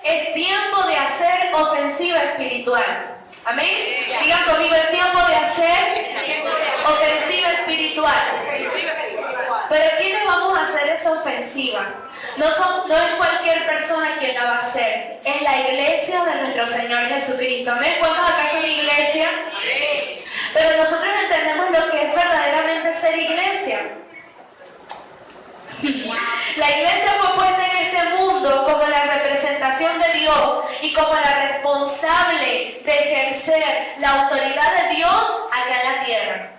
Es tiempo de hacer ofensiva espiritual. Amén. Digan conmigo, es tiempo de hacer ofensiva espiritual. Pero ¿quiénes vamos a hacer esa ofensiva? No es cualquier persona quien la va a hacer. Es la iglesia de nuestro Señor Jesucristo. Amén. ¿Cuántos acá son iglesia? Pero nosotros entendemos lo que es verdaderamente ser iglesia. La iglesia fue puesta en este mundo como la representación de Dios y como la responsable de ejercer la autoridad de Dios acá en la tierra.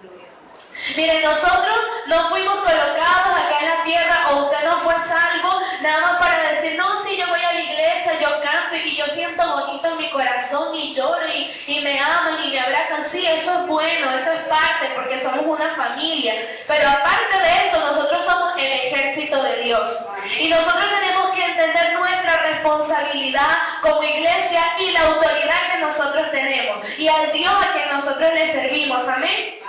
Miren, nosotros no fuimos colocados acá en la tierra, o usted no fue salvo nada más para decir, no, sí, yo voy a la iglesia, yo canto y yo siento bonito en mi corazón y lloro y me aman y me abrazan. Sí, eso es bueno, eso es parte, porque somos una familia. Pero aparte de eso, nosotros somos el ejército de Dios. Y nosotros tenemos que entender nuestra responsabilidad como iglesia y la autoridad que nosotros tenemos. Y al Dios a quien nosotros le servimos. Amén.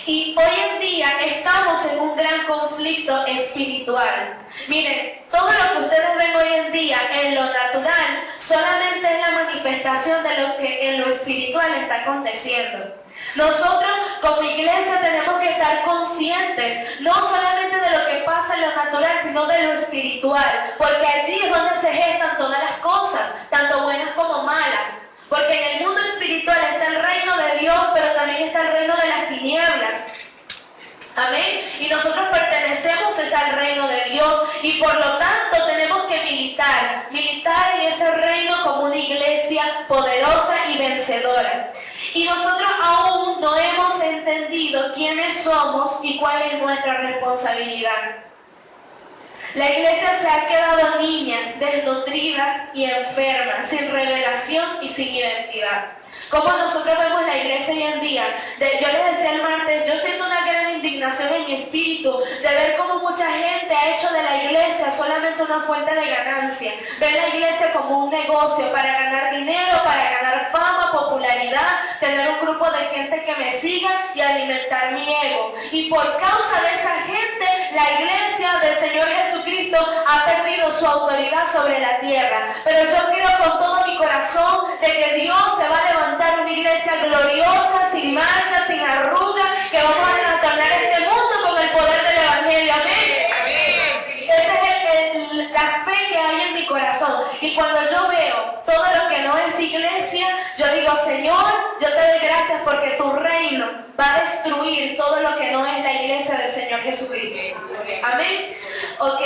Y hoy en día estamos en un gran conflicto espiritual. Miren, todo lo que ustedes ven hoy en día en lo natural solamente es la manifestación de lo que en lo espiritual está aconteciendo. Nosotros como iglesia tenemos que estar conscientes no solamente de lo que pasa en lo natural, sino de lo espiritual, porque allí es donde se gestan todas las cosas, tanto buenas como malas. Porque en el mundo espiritual está el reino de Dios, pero también está el reino de las tinieblas. Amén. Y nosotros pertenecemos al reino de Dios y por lo tanto tenemos que militar en ese reino como una iglesia poderosa y vencedora. Y nosotros aún no hemos entendido quiénes somos y cuál es nuestra responsabilidad. La iglesia se ha quedado niña, desnutrida y enferma, sin revelación y sin identidad. Como nosotros vemos la iglesia hoy en día, yo les decía el martes, yo siento una gran indignación en mi espíritu de ver cómo mucha gente ha hecho de la iglesia solamente una fuente de ganancia. Ver la iglesia como un negocio para ganar dinero, para ganar fama, popularidad, tener un grupo de gente que me siga y alimentar mi ego. Y por causa de esa gente, la iglesia del Señor Jesucristo ha perdido su autoridad sobre la tierra. Pero yo creo con todo mi corazón de que Dios se va a levantar una iglesia gloriosa, sin mancha, sin arruga, que vamos a trastornar este mundo con el poder del Evangelio. Amén. Esa es la fe que hay en mi corazón. Y cuando yo veo todo lo que no es iglesia, yo digo, Señor, yo te doy gracias porque tu reino va a destruir todo lo que no es la iglesia del Señor Jesucristo. Amén. Ok.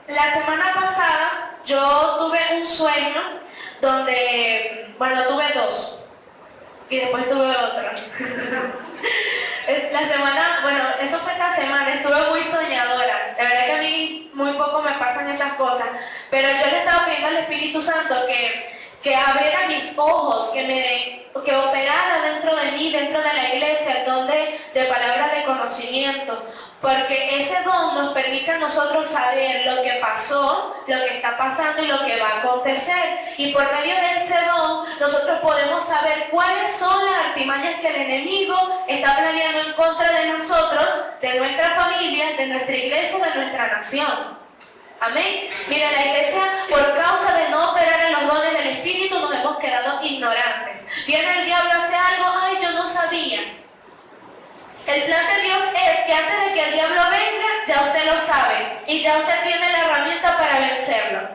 La semana pasada yo tuve un sueño donde, tuve dos y después tuve otro. La semana, eso fue esta semana, estuve muy soñadora. La verdad que a mí muy poco me pasan esas cosas, pero yo le estaba pidiendo al Espíritu Santo que abriera mis ojos, que operara dentro de mí, dentro de la iglesia, el don de palabras de conocimiento, porque ese don nos permite a nosotros saber lo que pasó, lo que está pasando y lo que va a acontecer. Y por medio de ese don, nosotros podemos saber cuáles son las artimañas que el enemigo está planeando en contra de nosotros, de nuestra familia, de nuestra iglesia, de nuestra nación. Amén. Mira, la iglesia, por causa de no operar en los dones del Espíritu, nos hemos quedado ignorantes. Viene el diablo, hace algo, ay, yo no sabía. El plan de Dios es que antes de que el diablo venga, ya usted lo sabe. Y ya usted tiene la herramienta para vencerlo.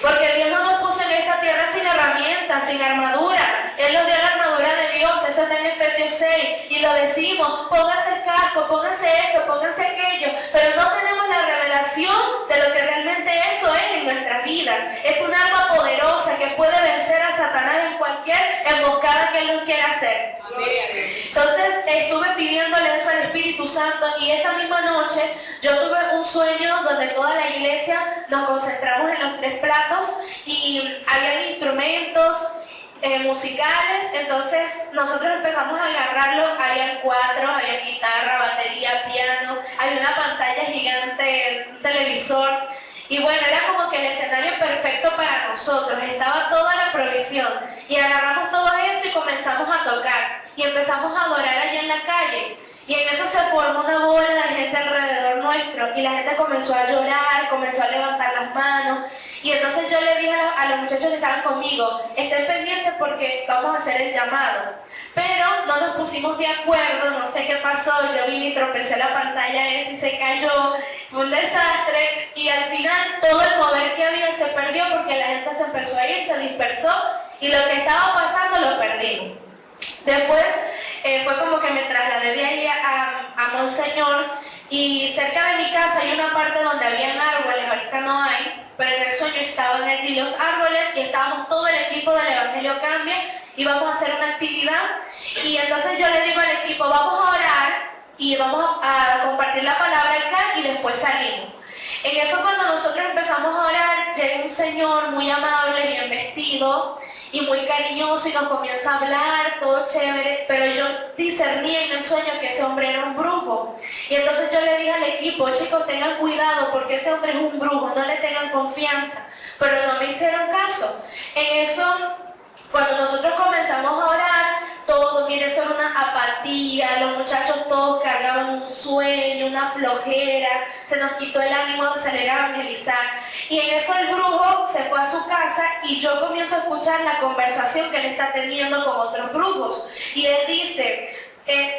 Porque Dios no nos puso en esta tierra sin herramientas, sin armadura. Él nos dio la armadura de Dios, eso está en Efesios 6. Y lo decimos, pónganse el casco, pónganse esto, pónganse aquello. Pero no tenemos la revelación de lo que realmente eso es en nuestras vidas. Es un arma poderosa que puede vencer a Satanás en cualquier emboscada que él nos quiera hacer. Entonces estuve pidiéndole eso al Espíritu Santo y esa misma noche yo tuve un sueño donde toda la iglesia nos concentramos en los 3 platos y había instrumentos musicales. Entonces nosotros empezamos a agarrarlo, había 4, había guitarra, batería, piano, había una pantalla gigante, un televisor. Y bueno, era como que el escenario perfecto para nosotros, estaba toda la provisión. Y agarramos todo eso y comenzamos a tocar. Y empezamos a adorar allá en la calle. Y en eso se formó una bola de gente alrededor nuestro y la gente comenzó a llorar, comenzó a levantar las manos. Y entonces yo le dije a los muchachos que estaban conmigo, estén pendientes porque vamos a hacer el llamado. Pero no nos pusimos de acuerdo, no sé qué pasó, yo vine y tropecé la pantalla esa y se cayó, fue un desastre y al final todo el mover que había se perdió porque la gente se empezó a ir, se dispersó y lo que estaba pasando lo perdimos. Después fue como que me trasladé de ahí a Monseñor y cerca de mi casa hay una parte donde habían árboles, ahorita no hay, pero en el sueño estaban allí los árboles y estábamos todo el equipo del Evangelio Cambia, íbamos a hacer una actividad y entonces yo le digo al equipo, vamos a orar y vamos a compartir la palabra acá y después salimos. En eso cuando nosotros empezamos a orar, llega un señor muy amable, bien vestido y muy cariñoso y nos comienza a hablar, todo chévere, pero yo discerní en el sueño que ese hombre era un brujo. Y entonces yo le dije al equipo, chicos, tengan cuidado porque ese hombre es un brujo, no le tengan confianza. Pero no me hicieron caso. En eso, cuando nosotros comenzamos a orar, todo, mire, eso era una apatía, los muchachos todos cargaban un sueño, una flojera, se nos quitó el ánimo de salir a evangelizar. Y en eso el brujo se fue a su casa y yo comienzo a escuchar la conversación que él está teniendo con otros brujos. Y él dice,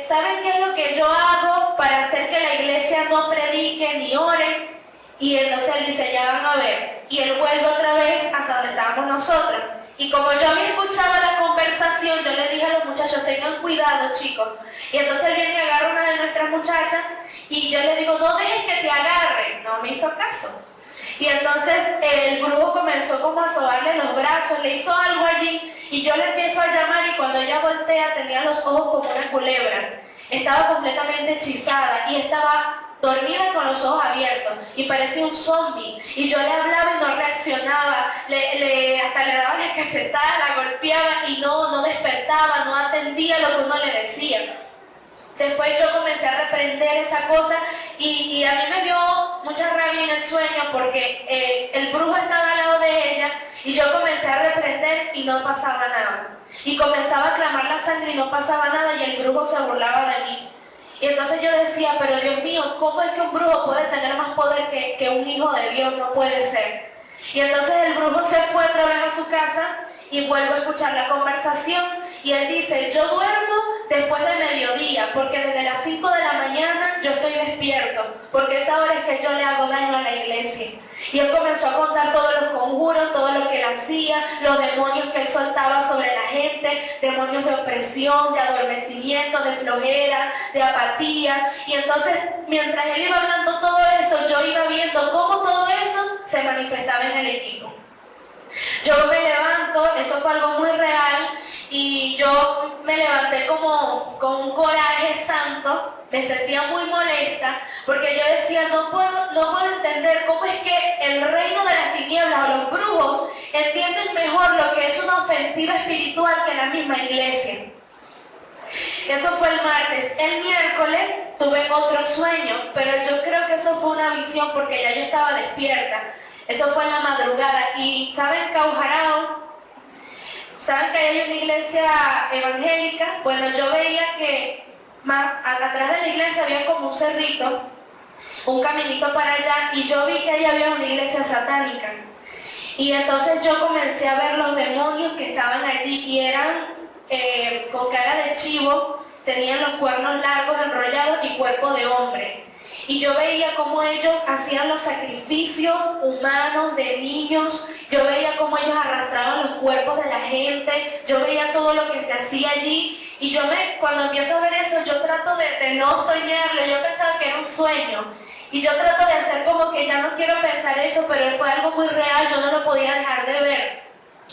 ¿saben qué es lo que yo hago para hacer que la iglesia no predique ni ore? Y entonces él dice, ya van a ver. Y él vuelve otra vez hasta donde estábamos nosotros. Y como yo había escuchado la conversación, yo le dije a los muchachos, tengan cuidado, chicos. Y entonces él viene y agarra una de nuestras muchachas y yo le digo, no dejes que te agarre. No me hizo caso. Y entonces el brujo comenzó como a sobarle los brazos, le hizo algo allí y yo le empiezo a llamar y cuando ella voltea tenía los ojos como una culebra. Estaba completamente hechizada y estaba dormida con los ojos abiertos y parecía un zombie. Y yo le hablaba y no reaccionaba, hasta le daba las cachetadas, la golpeaba y no despertaba, no atendía lo que uno le decía. Después yo comencé a reprender esa cosa y a mí me dio mucha rabia en el sueño porque el brujo estaba al lado de ella y yo comencé a reprender y no pasaba nada. Y comenzaba a clamar la sangre y no pasaba nada y el brujo se burlaba de mí. Y entonces yo decía, pero Dios mío, ¿cómo es que un brujo puede tener más poder que un hijo de Dios? No puede ser. Y entonces el brujo se fue otra vez a su casa y vuelvo a escuchar la conversación y él dice, yo duermo después de mediodía, porque desde las 5 de la mañana yo estoy despierto, porque esa hora es que yo le hago daño a la iglesia. Y él comenzó a contar todos los conjuros, todo lo que él hacía, los demonios que él soltaba sobre la gente, demonios de opresión, de adormecimiento, de flojera, de apatía. Y entonces, mientras él iba hablando todo eso, yo iba viendo cómo todo eso se manifestaba en el equipo. Yo me levanto, eso fue algo muy real, y yo me levanté como con un coraje santo, me sentía muy molesta, porque yo decía, no puedo entender cómo es que el reino de las tinieblas o los brujos entienden mejor lo que es una ofensiva espiritual que la misma iglesia. Eso fue el martes. El miércoles tuve otro sueño, pero yo creo que eso fue una visión porque ya yo estaba despierta. Eso fue en la madrugada. Y ¿saben Caujarao? ¿Saben que hay una iglesia evangélica? Bueno, yo veía que atrás de la iglesia había como un cerrito, un caminito para allá, y yo vi que allá había una iglesia satánica. Y entonces yo comencé a ver los demonios que estaban allí y eran con cara de chivo, tenían los cuernos largos enrollados y cuerpo de hombre. Y yo veía cómo ellos hacían los sacrificios humanos de niños, yo veía cómo ellos arrastraban los cuerpos de la gente, yo veía todo lo que se hacía allí. Y cuando empiezo a ver eso, yo trato de no soñarlo, yo pensaba que era un sueño. Y yo trato de hacer como que ya no quiero pensar eso, pero fue algo muy real, yo no lo podía dejar de ver.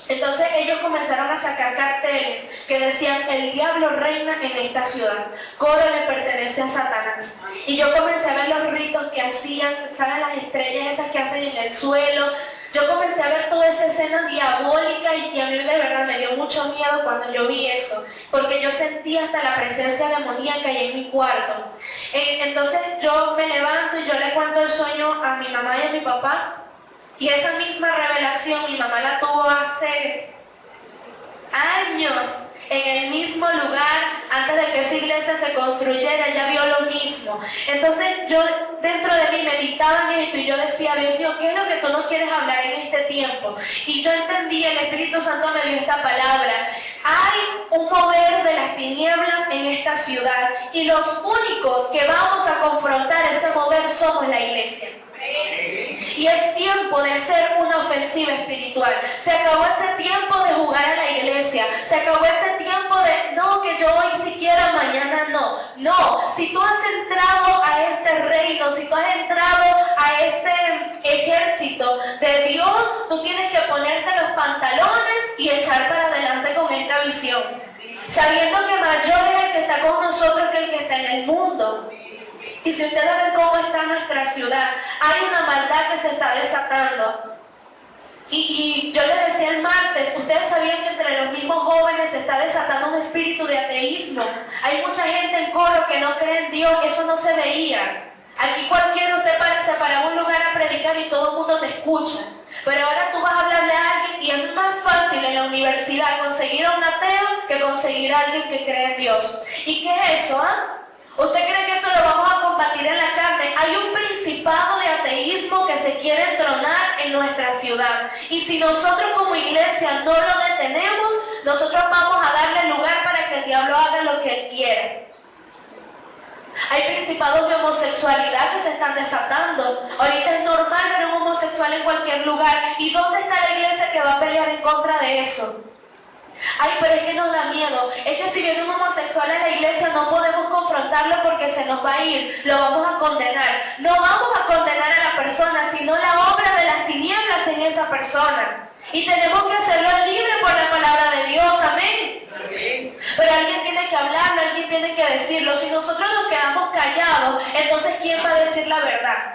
Entonces ellos comenzaron a sacar carteles que decían, el diablo reina en esta ciudad, Coro le pertenece a Satanás. Y yo comencé a ver los ritos que hacían, ¿saben las estrellas esas que hacen en el suelo? Yo comencé a ver toda esa escena diabólica y a mí de verdad me dio mucho miedo cuando yo vi eso, porque yo sentía hasta la presencia demoníaca ahí en mi cuarto. Entonces yo me levanto y yo le cuento el sueño a mi mamá y a mi papá. Y esa misma revelación mi mamá la tuvo hace años. en el mismo lugar, antes de que esa iglesia se construyera, ella vio lo mismo. Entonces yo dentro de mí meditaba en esto y yo decía, Dios mío, ¿qué es lo que tú no quieres hablar en este tiempo? Y yo entendí, el Espíritu Santo me dio esta palabra. Hay un mover de las tinieblas en esta ciudad y los únicos que vamos a confrontar ese mover somos la iglesia. Y es tiempo de hacer una ofensiva espiritual. Se acabó ese tiempo de jugar a la iglesia. Se acabó ese tiempo de, no, que yo hoy si quiero, mañana no. No, si tú has entrado a este reino, si tú has entrado a este ejército de Dios, tú tienes que ponerte los pantalones y echar para adelante con esta visión. Sabiendo que mayor es el que está con nosotros que el que está en el mundo. Y si ustedes ven cómo está nuestra ciudad, hay una maldad que se está desatando. Y yo les decía el martes, ustedes sabían que entre los mismos jóvenes se está desatando un espíritu de ateísmo. Hay mucha gente en coro que no cree en Dios, eso no se veía. Aquí cualquiera, usted se para un lugar a predicar y todo el mundo te escucha. Pero ahora tú vas a hablarle a alguien y es más fácil en la universidad conseguir a un ateo que conseguir a alguien que cree en Dios. ¿Y qué es eso, ¿Usted cree que eso lo vamos a combatir en la carne? Hay un principado de ateísmo que se quiere entronar en nuestra ciudad. Y si nosotros como iglesia no lo detenemos, nosotros vamos a darle lugar para que el diablo haga lo que él quiere. Hay principados de homosexualidad que se están desatando. Ahorita es normal ver un homosexual en cualquier lugar. ¿Y dónde está la iglesia que va a pelear en contra de eso? Ay, pero es que nos da miedo. Es que si viene un homosexual en la iglesia no podemos confrontarlo porque se nos va a ir. Lo vamos a condenar. No vamos a condenar a la persona, sino la obra de las tinieblas en esa persona. Y tenemos que hacerlo libre por la palabra de Dios. Amén. Pero alguien tiene que hablarlo, alguien tiene que decirlo. Si nosotros nos quedamos callados, entonces ¿quién va a decir la verdad?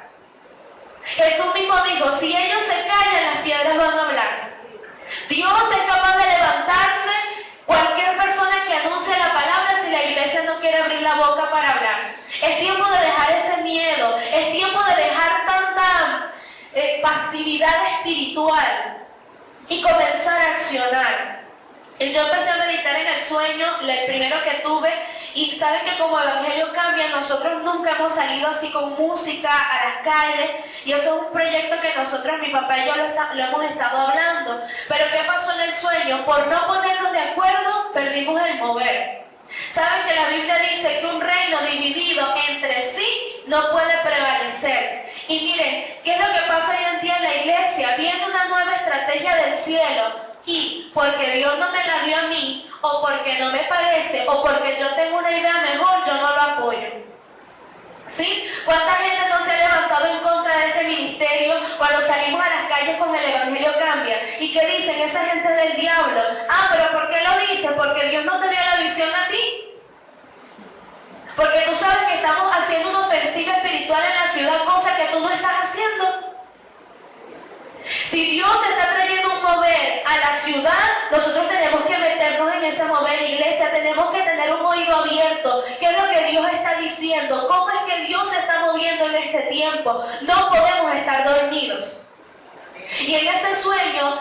Jesús mismo dijo, si ellos se callan, las piedras van a hablar. Dios es capaz de levantarse cualquier persona que anuncie la palabra si la iglesia no quiere abrir la boca para hablar. Es tiempo de dejar ese miedo, es tiempo de dejar tanta pasividad espiritual y comenzar a accionar. Y yo empecé a meditar en el sueño, el primero que tuve, y saben que como Evangelio Cambia, nosotros nunca hemos salido así con música a las calles, y eso es un proyecto que nosotros, mi papá y yo lo hemos estado hablando. Pero ¿qué pasó en el sueño? Por no ponernos de acuerdo, perdimos el mover. Saben que la Biblia dice que un reino dividido entre sí no puede prevalecer. Y miren, ¿qué es lo que pasa hoy en día en la iglesia? Viene una nueva estrategia del cielo, y porque Dios no me la dio a mí, o porque no me parece, o porque yo tengo una idea mejor, yo no lo apoyo. ¿Sí? ¿Cuánta gente no se ha levantado en contra de este ministerio cuando salimos a las calles con el Evangelio Cambia? ¿Y qué dicen? Esa gente es del diablo. Ah, pero ¿por qué lo dicen? Porque Dios no te dio la visión a ti. Porque tú sabes que estamos haciendo una ofensiva espiritual en la ciudad, cosa que tú no estás haciendo. Si Dios está trayendo un mover a la ciudad, nosotros tenemos que meternos en ese mover, iglesia. Tenemos que tener un oído abierto. ¿Qué es lo que Dios está diciendo? ¿Cómo es que Dios se está moviendo en este tiempo? No podemos estar dormidos. Y en ese sueño,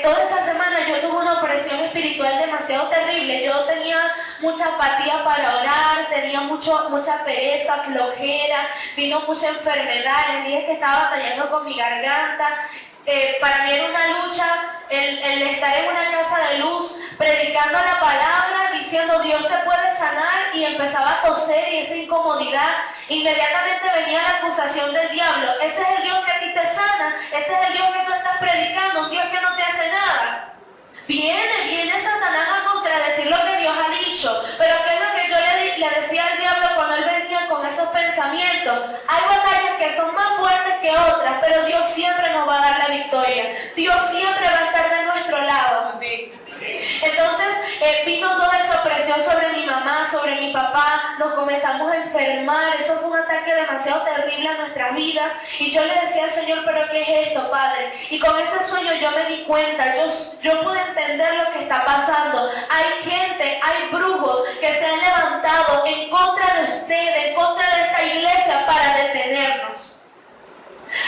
toda esa semana yo tuve una opresión espiritual demasiado terrible. Yo tenía mucha apatía para orar, tenía mucha pereza, flojera, vino mucha enfermedad. Les dije que estaba batallando con mi garganta. Para mí era una lucha el estar en una casa de luz, predicando la palabra, diciendo Dios te puede sanar, y empezaba a toser y esa incomodidad. Inmediatamente venía la acusación del diablo. Ese es el Dios que a ti te sana, ese es el Dios que tú estás predicando, un Dios que no te hace nada. Viene Satanás a contradecir lo que Dios ha dicho. Pero ¿qué es lo que yo le decía al diablo cuando él venía con esos pensamientos? Hay batallas que son más fuertes que otras, pero Dios siempre nos va a dar la victoria. Dios siempre va a estar de nuestro lado. Entonces vino toda esa presión sobre mi mamá, sobre mi papá, nos comenzamos a enfermar. Eso fue un ataque demasiado terrible a nuestras vidas, y yo le decía al Señor, pero ¿qué es esto, Padre? Y con ese sueño yo me di cuenta, yo pude entender lo que está pasando. Hay gente, hay brujos que se han levantado en contra de ustedes, en contra de esta iglesia, para detenernos.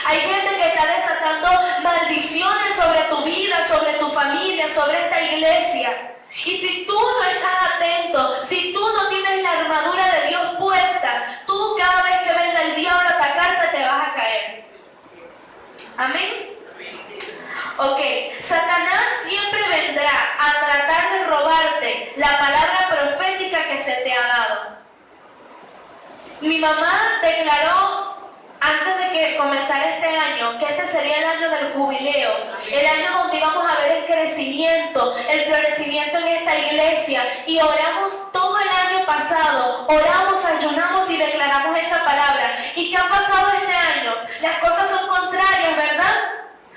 Hay gente que está desatando maldiciones sobre tu vida, sobre tu familia, sobre esta iglesia. Y si tú no estás atento, si tú no tienes la armadura de Dios puesta, tú cada vez que venga el diablo a atacarte te vas a caer. Amén. Ok, Satanás siempre vendrá a tratar de robarte la palabra profética que se te ha dado. Mi mamá declaró antes de que comenzara este año que este sería el año del jubileo, el año donde íbamos a ver el crecimiento, el florecimiento en esta iglesia, y oramos todo el año pasado, oramos, ayunamos y declaramos esa palabra. ¿Y qué ha pasado este año? Las cosas son contrarias, ¿verdad?,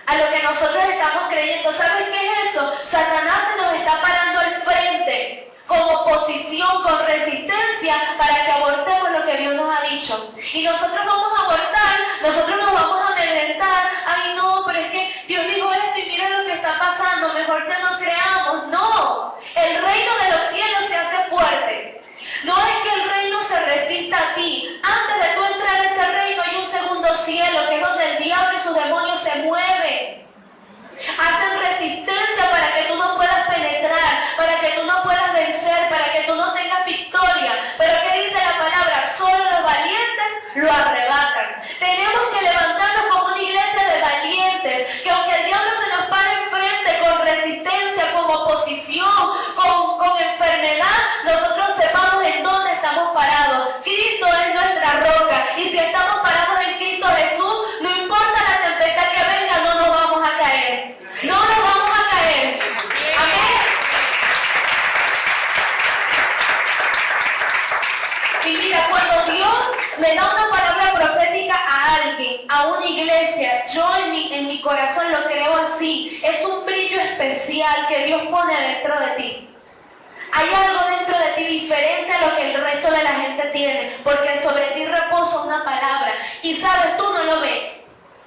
a lo que nosotros estamos creyendo. ¿Sabes qué es eso? Satanás se nos está parando al frente con oposición, con resistencia, para que abortemos lo que Dios nos ha dicho. Y nosotros vamos a abortar, nosotros nos vamos a amedrentar. Ay no, pero es que Dios dijo esto y mira lo que está pasando, mejor que no creamos. No, el reino de los cielos se hace fuerte. No es que el reino se resista a ti. Antes de tú entrar a ese reino hay un segundo cielo, que es donde el diablo y sus demonios se mueven. Hacen resistencia para que tú no puedas penetrar, para que tú no puedas vencer, para que tú no tengas victoria. Pero ¿qué dice la palabra? Solo los valientes lo arrebatan. Tenemos que levantarnos como una iglesia de valientes, que aunque el diablo se nos pare enfrente con resistencia, con oposición, con enfermedad, nosotros sepamos en dónde estamos parados. Cristo es nuestra roca, y si estamos parados en Cristo Jesús, no importa la tempestad que venga, no nos vamos a caer. No nos vamos a caer. Amén. Y mira, cuando Dios le da una palabra profética a alguien, a una iglesia, yo en mi corazón lo creo así. Es un brillo especial que Dios pone dentro de ti. Hay algo dentro de ti diferente a lo que el resto de la gente tiene, porque sobre ti reposa una palabra. Y sabes, tú no lo ves.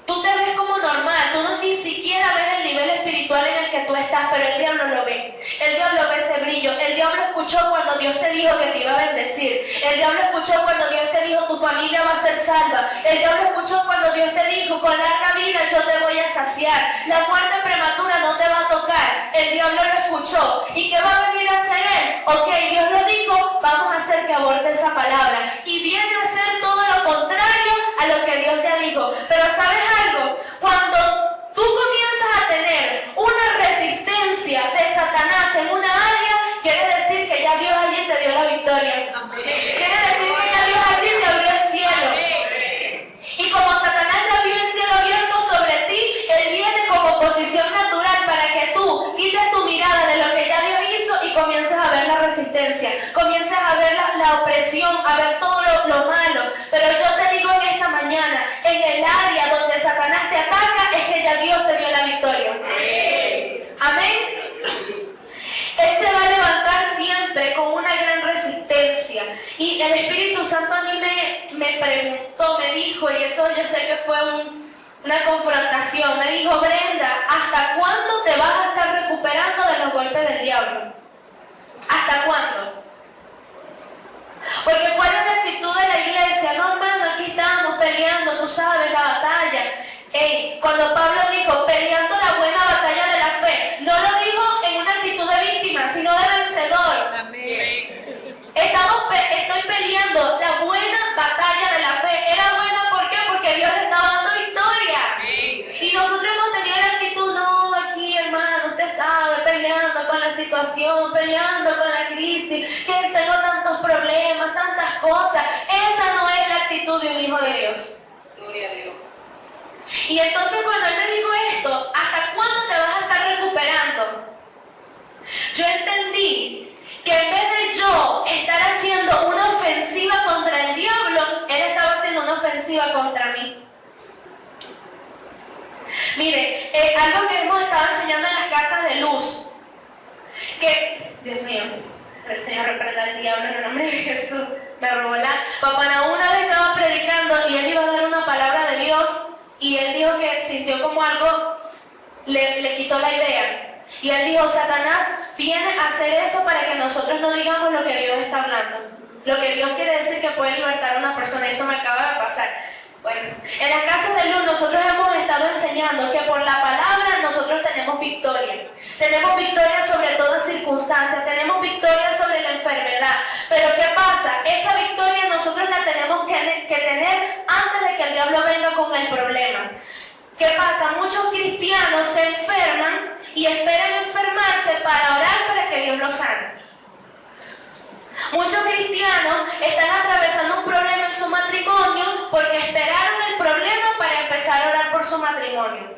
Tú te ves como normal, tú no ni siquiera ves el nivel espiritual en el que tú estás, pero el diablo lo ve. El diablo ve ese brillo. El diablo escuchó cuando Dios te dijo que te iba a bendecir. El diablo escuchó cuando Dios te dijo tu familia va a ser salva. El diablo escuchó cuando Dios te dijo con larga vida yo te voy a saciar. La muerte prematura no te va a tocar. El diablo lo escuchó. ¿Y qué va a venir a hacer él? Ok, Dios lo dijo, vamos a hacer que aborte esa palabra. Y viene a hacer todo lo contrario a lo que Dios ya dijo. Pero ¿sabes algo? Cuando tú comienzas a tener una resistencia de Satanás en una área, quiere decir que ya Dios allí te dio la victoria. Quiere decir que ya Dios allí te abrió el cielo. Y como Satanás te abrió el cielo abierto sobre ti, él viene como posición natural para que tú quites tu mirada de lo que ya Dios hizo y comiences a ver la resistencia, comiences a ver la opresión, a ver todo lo malo. Pero yo te digo en esta mañana, en el área donde Satanás te ataca, es que ya Dios te dio la victoria. Amén. Él se va a levantar siempre con una gran resistencia. Y el Espíritu Santo a mí me preguntó, me dijo, y eso yo sé que fue una confrontación, me dijo: Brenda, ¿hasta cuándo te vas a estar recuperando de los golpes del diablo? ¿Hasta cuándo? Porque ¿cuál es la actitud de la iglesia? No, hermano, aquí estamos peleando, tú sabes, la batalla. Cuando Pablo dijo, peleando la buena batalla de la fe, no lo dijo en una actitud de víctima, sino de vencedor. Amén. Estoy peleando la buena batalla de la fe. ¿Era buena por qué? Porque Dios le estaba dando victoria. Amén. Y nosotros hemos tenido la actitud, no, aquí hermano, usted sabe, peleando con la situación, peleando con la crisis, que tengo tantos problemas, tantas cosas. Esa no es la actitud de un hijo de Dios. Gloria a Dios. Y entonces cuando él me dijo esto, ¿hasta cuándo te vas a estar recuperando? Yo entendí que en vez de yo estar haciendo una ofensiva contra el diablo, él estaba haciendo una ofensiva contra mí. Mire, algo que hemos estado enseñando en las casas de luz, que, Dios mío, el Señor reprenda al diablo en el nombre de Jesús, me robó Papá Naú una vez estaba predicando y él iba a dar una palabra de Dios y él dijo que sintió como algo le quitó la idea. Y él dijo, Satanás viene a hacer eso para que nosotros no digamos lo que Dios está hablando. Lo que Dios quiere decir que puede libertar a una persona, y eso me acaba de pasar. Bueno, en las casas de luz nosotros hemos estado enseñando que por la palabra nosotros tenemos victoria. Tenemos victoria sobre toda circunstancia. circunstancias, tenemos victoria sobre la enfermedad. Pero ¿qué pasa? Esa victoria nosotros la tenemos que tener antes de que el diablo venga con el problema. ¿Qué pasa? Muchos cristianos se enferman y esperan enfermarse para orar para que Dios los sane. Muchos cristianos están atravesando un problema en su matrimonio porque esperaron el problema para empezar a orar por su matrimonio.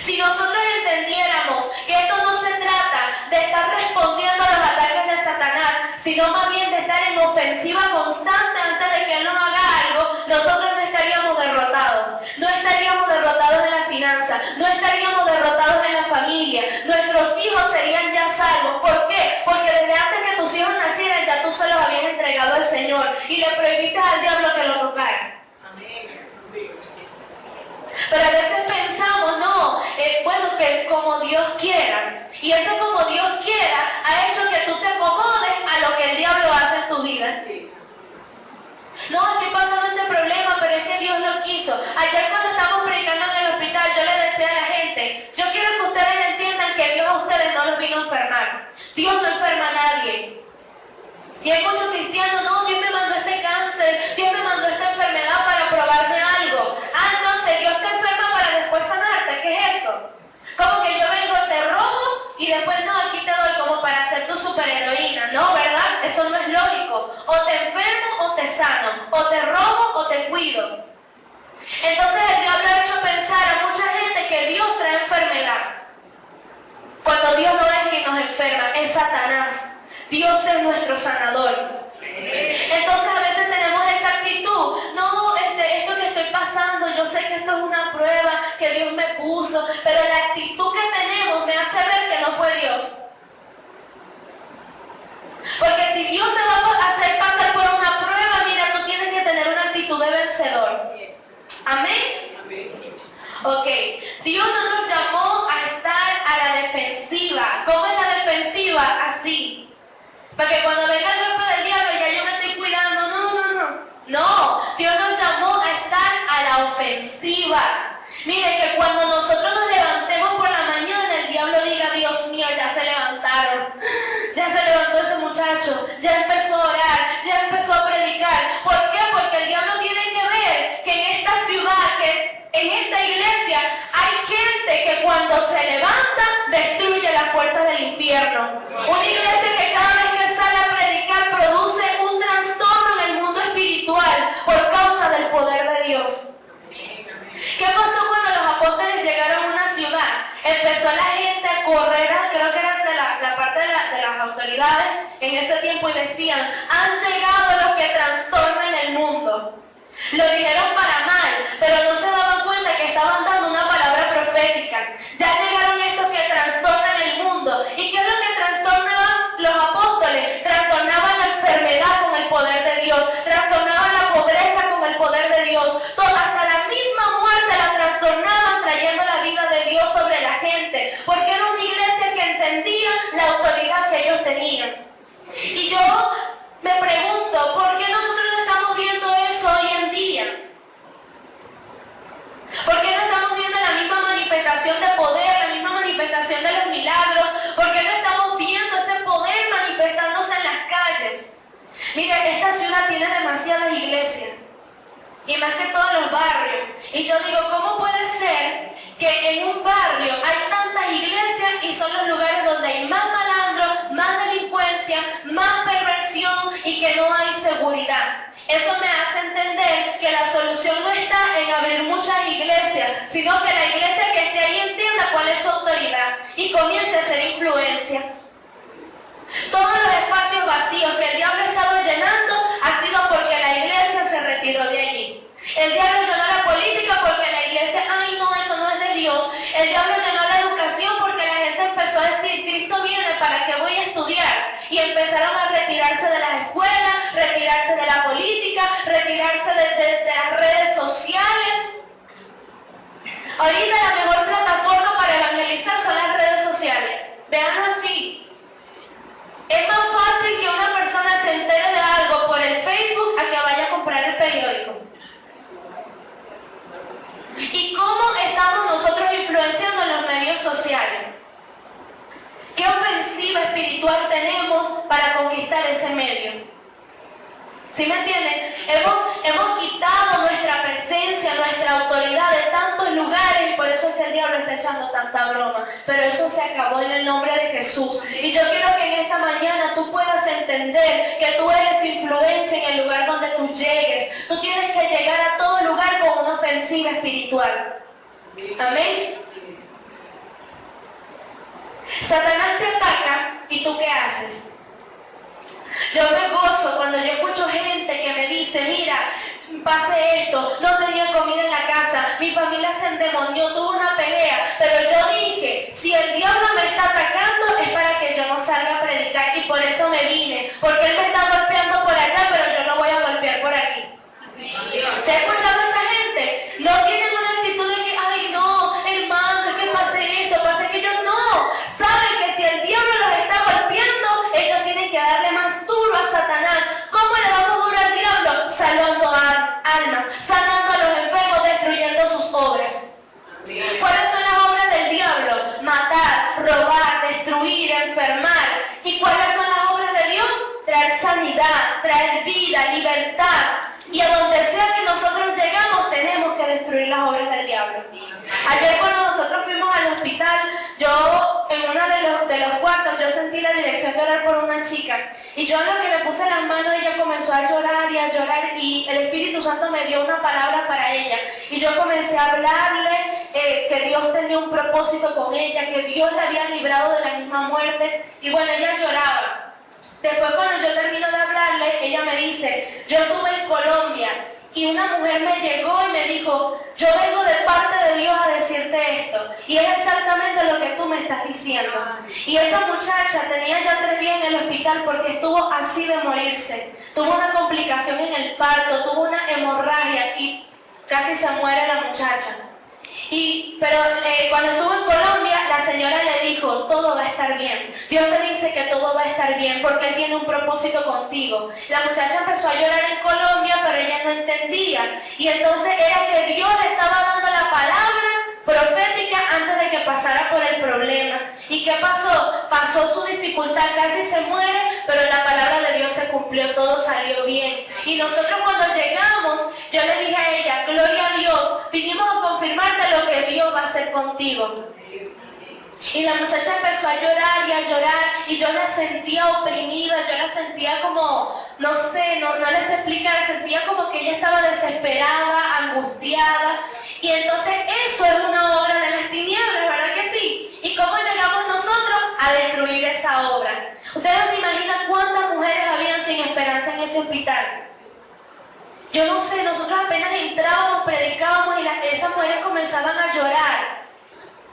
Si nosotros entendiéramos que esto no se trata de estar respondiendo a los ataques de Satanás, sino más bien de estar en ofensiva constante antes de que Él nos haga algo, nosotros no estaríamos derrotados. No estaríamos derrotados en la finanza, no estaríamos derrotados en la familia. Nuestros hijos serían ya salvos. ¿Por qué? Porque desde antes que tus hijos nacieran ya tú se los habías entregado al Señor y le prohibiste al diablo que lo tocara. Pero a veces pensamos, no, bueno, que como Dios quiera. Y ese como Dios quiera ha hecho que tú te acomodes a lo que el diablo hace en tu vida. No, estoy pasando este problema, pero es que Dios lo quiso. Ayer cuando estábamos predicando en el hospital, yo le decía a la gente, yo quiero que ustedes entiendan que Dios a ustedes no los vino a enfermar. Dios no enferma a nadie. Y hay muchos cristianos, no, Dios me mandó este cáncer, Dios me mandó esta enfermedad para probarme algo. Ah, entonces Dios te enferma para después sanarte. ¿Qué es eso? Como que yo vengo, te robo y después no, aquí te doy como para ser tu superheroína. No, ¿verdad? Eso no es lógico. O te enfermo o te sano. O te robo o te cuido. Entonces el diablo ha hecho pensar a mucha gente que Dios trae enfermedad. Cuando Dios no es quien nos enferma, es Satanás. Dios es nuestro sanador. Entonces a veces tenemos esa actitud, no, esto que estoy pasando, yo sé que esto es una prueba que Dios me puso, pero la actitud que tenemos me hace ver que no fue Dios. Porque si Dios te va a hacer pasar por una prueba, mira, tú tienes que tener una actitud de vencedor. ¿Amén? Ok, Dios no nos llamó a estar a la defensiva. ¿Cómo es la defensiva? Así. Porque cuando venga el golpe del diablo ya yo me estoy cuidando. No, Dios nos llamó a estar a la ofensiva. Mire que cuando nosotros nos levantemos por la mañana, el diablo diga, Dios mío, ya se levantaron. Ya se levantó ese muchacho, ya empezó a orar, ya empezó a predicar. ¿Por qué? Porque el diablo tiene que ver que en esta ciudad, que en esta iglesia, hay gente que cuando se levanta, destruye las fuerzas del infierno. Una iglesia que cada vez que sale a predicar produce un trastorno en el mundo espiritual por causa del poder de Dios. ¿Qué pasó cuando los apóstoles llegaron a una ciudad? Empezó la gente a correr, creo que era la parte de las autoridades en ese tiempo y decían, han llegado los que trastornan el mundo. Lo dijeron para mal, pero no se daban cuenta que estaban dando una palabra profética. Ya llegaron estos que trastornan el mundo. ¿Y qué es lo que trastornaban los apóstoles? Trastornaban la enfermedad con el poder de Dios, trastornaban la pobreza con el poder de Dios. Hasta la misma muerte la trastornaban trayendo la vida de Dios sobre la gente, porque era una iglesia que entendía la autoridad que ellos tenían. Y yo me pregunto, ¿por qué nosotros no estamos viendo eso hoy en día? ¿Por qué no estamos viendo la misma manifestación de poder, la misma manifestación de los milagros? ¿Por qué no estamos viendo ese poder manifestándose en las calles? Mira, esta ciudad tiene demasiadas iglesias, y más que todos los barrios. Y yo digo, ¿cómo puede ser que en un barrio hay tantas iglesias y son los lugares donde hay más malandros, más delincuencia, más perversión y que no hay seguridad? Eso me hace entender que la solución no está en abrir muchas iglesias, sino que la iglesia que esté ahí entienda cuál es su autoridad y comience a hacer influencia. Todos los espacios vacíos que el diablo ha estado llenando ha sido porque la iglesia se retiró de allí. El diablo llenó la política porque la iglesia, ay no, eso no es de Dios. El diablo llenó la educación porque la gente empezó a decir, Cristo viene, ¿para qué voy a estudiar? Y empezaron a retirarse de las escuelas, retirarse de la política, retirarse de las redes sociales. Ahorita la mejor plataforma para evangelizar son las redes sociales. Veanlo así. Es más fácil que una persona se entere de algo por el Facebook a que vaya a comprar el periódico. ¿Y cómo estamos nosotros influenciando en los medios sociales? ¿Qué ofensiva espiritual tenemos para conquistar ese medio. ¿Sí me entienden? Hemos quitado nuestra presencia, nuestra autoridad de tantos lugares y por eso es que el diablo está echando tanta broma. Pero eso se acabó en el nombre de Jesús. Y yo quiero que en esta mañana tú puedas entender que tú eres influencia en el lugar donde tú llegues. Tú tienes que llegar a todo lugar con una ofensiva espiritual. Amén. Satanás te ataca y ¿tú qué haces? Yo me gozo cuando yo escucho gente que me dice, mira, pasé esto, no tenía comida en la casa, mi familia se endemonió, tuve una pelea, pero yo dije, si el diablo me está atacando es para que yo no salga a predicar y por eso me vine, porque él me está golpeando por allá, pero yo lo voy a golpear por aquí. ¿Se ha escuchado a esa gente? No tienen una actitud de que, ay no, hermano, es que pasé esto, pasé aquello, no. Saben que si el diablo los está golpeando, ellos tienen que darle más duro a Satanás. ¿Cómo le damos duro al diablo? Salvando almas, sanando a los enfermos, destruyendo sus obras. ¿Cuáles son las obras del diablo? Matar, robar, destruir, enfermar. ¿Y cuáles son las obras de Dios? Traer sanidad, traer vida, libertad. Y a donde sea que nosotros llegamos, tenemos que destruir las obras del diablo. Ayer cuando nosotros fuimos al hospital, yo en uno de los cuartos, yo sentí la dirección de orar por una chica. Y yo en lo que le puse las manos, ella comenzó a llorar y el Espíritu Santo me dio una palabra para ella. Y yo comencé a hablarle que Dios tenía un propósito con ella, que Dios la había librado de la misma muerte. Y bueno, ella lloraba. Después cuando yo termino de hablarle, ella me dice, yo estuve en Colombia y una mujer me llegó y me dijo, yo vengo de parte de Dios a decirte esto. Y es exactamente lo que tú me estás diciendo. Y esa muchacha tenía ya 3 días en el hospital porque estuvo así de morirse. Tuvo una complicación en el parto, tuvo una hemorragia y casi se muere la muchacha. Pero cuando estuvo en Colombia, la señora le dijo, todo va a estar bien. Dios te dice que todo va a estar bien porque Él tiene un propósito contigo. La muchacha empezó a llorar en Colombia, pero ella no entendía. Y entonces era que Dios le estaba dando la palabra profética antes de que pasara por el problema. ¿Y qué pasó? Pasó su dificultad, casi se muere, pero la palabra de Dios se cumplió, todo salió bien. Y nosotros cuando llegamos, yo le dije a ella, gloria a Dios, vinimos a confirmarte lo que Dios va a hacer contigo. Y la muchacha empezó a llorar y yo la sentía oprimida, yo la sentía como, no sé, no les explicar, sentía como que ella estaba desesperada, angustiada. Y entonces eso es una obra de las tinieblas, ¿verdad que sí? ¿Y cómo llegamos nosotros a destruir esa obra? Ustedes se imaginan cuántas mujeres habían sin esperanza en ese hospital. Yo no sé, nosotros apenas entrábamos, predicábamos y esas mujeres comenzaban a llorar.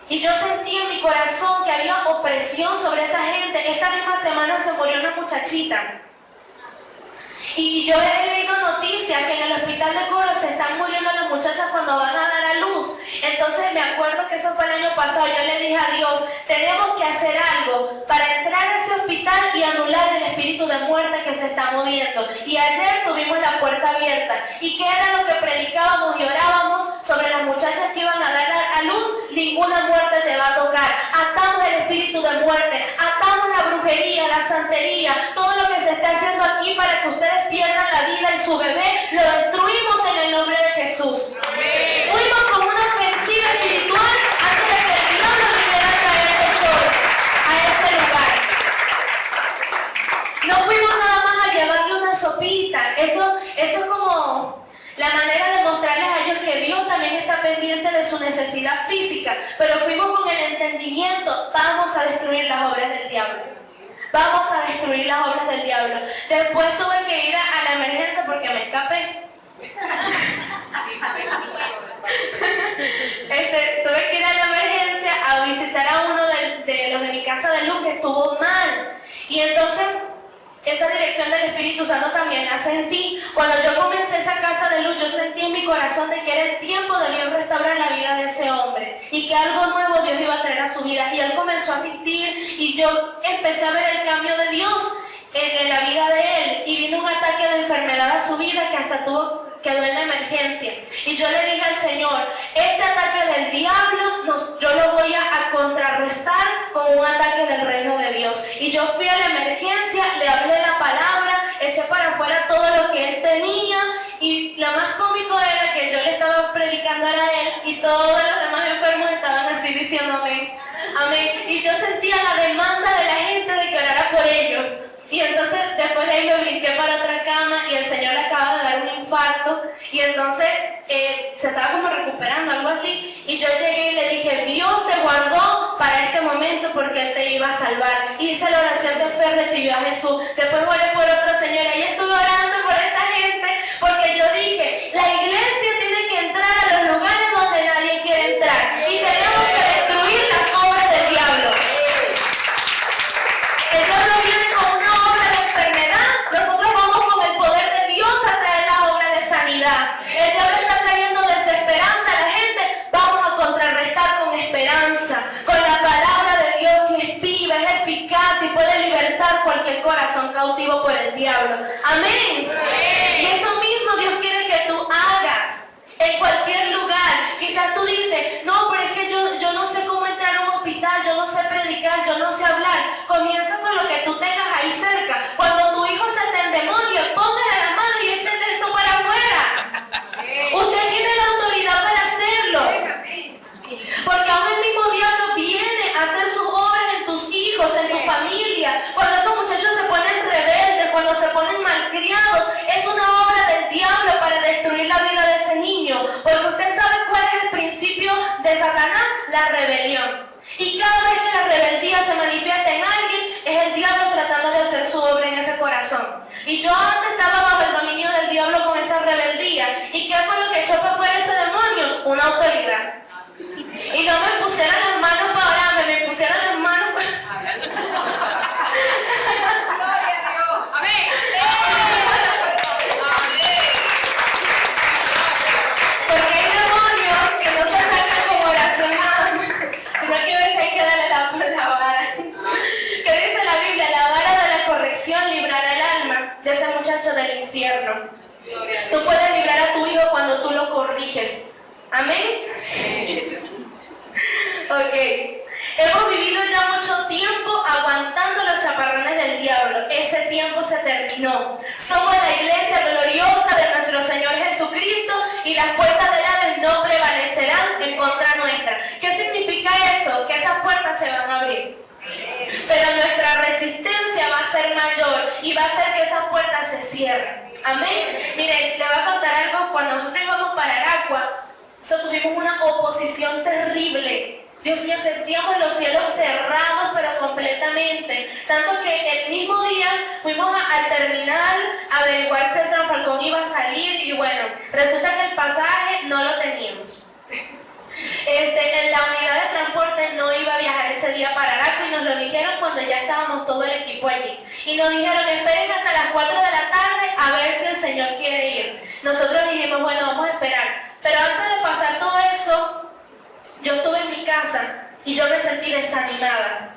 Y yo sentí en mi corazón que había opresión sobre esa gente. Esta misma semana se murió una muchachita. Y yo he leído noticias que en el hospital de Coro se están muriendo las muchachas cuando van a dar a luz. Entonces me acuerdo que eso fue el año pasado. Yo le dije a Dios, tenemos que hacer algo para entrar a ese hospital y anular el espíritu de muerte que se está moviendo. Y ayer tuvimos la puerta abierta. ¿Y qué era lo que predicábamos y orábamos sobre las muchachas que iban a dar a luz? Ninguna muerte te va a tocar. Atamos el espíritu de muerte, atamos la brujería, la santería, todo lo que se está haciendo aquí para que ustedes pierdan la vida y su bebé, lo destruimos en el nombre de Jesús. Amén. Fuimos como una ofensiva espiritual antes de que el diablo viniera a traer tesoro a ese lugar. No fuimos nada más a llevarle una sopita. Eso es como la manera de mostrarles a ellos que Dios también está pendiente de su necesidad física, pero fuimos con el entendimiento, vamos a destruir las obras del diablo. Vamos a destruir las obras del diablo. Después tuve que ir a la emergencia porque me escapé. Tuve que ir a la emergencia a visitar a uno de los de mi casa de luz que estuvo mal. Y entonces esa dirección del Espíritu Santo también la sentí. Cuando yo comencé esa casa de luz, yo sentí en mi corazón de que era el tiempo de Dios restaurar la vida de ese hombre y que algo nuevo Dios iba a traer a su vida. Y él comenzó a asistir y yo empecé a ver el cambio de Dios en la vida de él. Y vino un ataque de enfermedad a su vida que hasta tuvo quedó en la emergencia. Y yo le dije al Señor, este ataque del diablo, yo lo voy a contrarrestar con un ataque del reino de Dios. Y yo fui a la emergencia, le hablé la palabra, eché para afuera todo lo que él tenía, y lo más cómico era que yo le estaba predicando a él y todos los demás enfermos estaban así diciendo amén, amén. Y yo sentía la demanda de la gente de que orara por ellos. Y entonces después de ahí me brinqué para otra cama y el Señor le acaba de dar un infarto y entonces se estaba como recuperando, algo así, y yo llegué y le dije, Dios te guardó para este momento porque Él te iba a salvar. Y hice la oración de fe, recibió a Jesús. Después oré por otra señora y estuve orando por esa gente porque yo dije, la iglesia tiene que entrar a los lugares donde nadie quiere entrar y tenemos que destruir las obras del diablo. El diablo viene con una obra de enfermedad, nosotros vamos con el poder de Dios a traer la obra de sanidad. El diablo está trayendo desesperanza a la gente, vamos a contrarrestar con esperanza, con la palabra de Dios que es viva, es eficaz y puede libertar cualquier corazón cautivo por el diablo. Amén. Y eso mismo Dios quiere que tú hagas en cualquier lugar. Quizás tú dices, no, pero es que yo no sé cómo entrar a un hospital, yo no sé predicar, yo no sé hablar. Comienza con lo que tú tengas ahí cerca. Cuando tu hijo se te endemonie, póngale la mano y échale eso para afuera. Usted tiene la autoridad para hacerlo. Porque aún el mismo diablo viene a hacer sus obras en tus hijos, en tu familia. Cuando esos muchachos se ponen rebeldes, cuando se ponen malcriados, es una obra del diablo para destruir la vida de ese niño. Porque usted sabe cuál es el principio de Satanás, la rebelión. Y cada vez que la rebeldía se manifiesta en alguien, es el diablo tratando de hacer su obra en ese corazón. Y yo antes estaba bajo el dominio del diablo con esa rebeldía. ¿Y qué fue lo que echó para afuera ese demonio? Una autoridad. Y no me pusieron las manos para orarme, me pusieron las manos para... ¡Gloria a Dios! ¡Amén! Porque hay demonios que no se sacan con oración nada más, sino que a veces hay que darle la vara. ¿Qué dice la Biblia? La vara de la corrección librará el alma de ese muchacho del infierno. Tú puedes librar a tu hijo cuando tú lo corriges. ¿Amén? Ok. Hemos vivido ya mucho tiempo aguantando los chaparrones del diablo. Ese tiempo se terminó. Somos la iglesia gloriosa de nuestro Señor Jesucristo y las puertas del Hades no prevalecerán en contra nuestra. ¿Qué significa eso? Que esas puertas se van a abrir. Pero nuestra resistencia va a ser mayor y va a hacer que esas puertas se cierren. Amén. Miren, le voy a contar algo. Cuando nosotros íbamos para Aragua, tuvimos una oposición terrible. Dios mío, sentíamos los cielos cerrados, pero completamente. Tanto que el mismo día fuimos al terminal a averiguar si el Transfalcón iba a salir y bueno, resulta que el pasaje no lo teníamos. En la unidad de transporte no iba a viajar ese día para Aragua y nos lo dijeron cuando ya estábamos todo el equipo allí. Y nos dijeron, esperen hasta las 4 de la tarde a ver si el Señor quiere ir. Nosotros dijimos, bueno, vamos a esperar. Pero antes de pasar todo eso, yo estuve en mi casa y yo me sentí desanimada.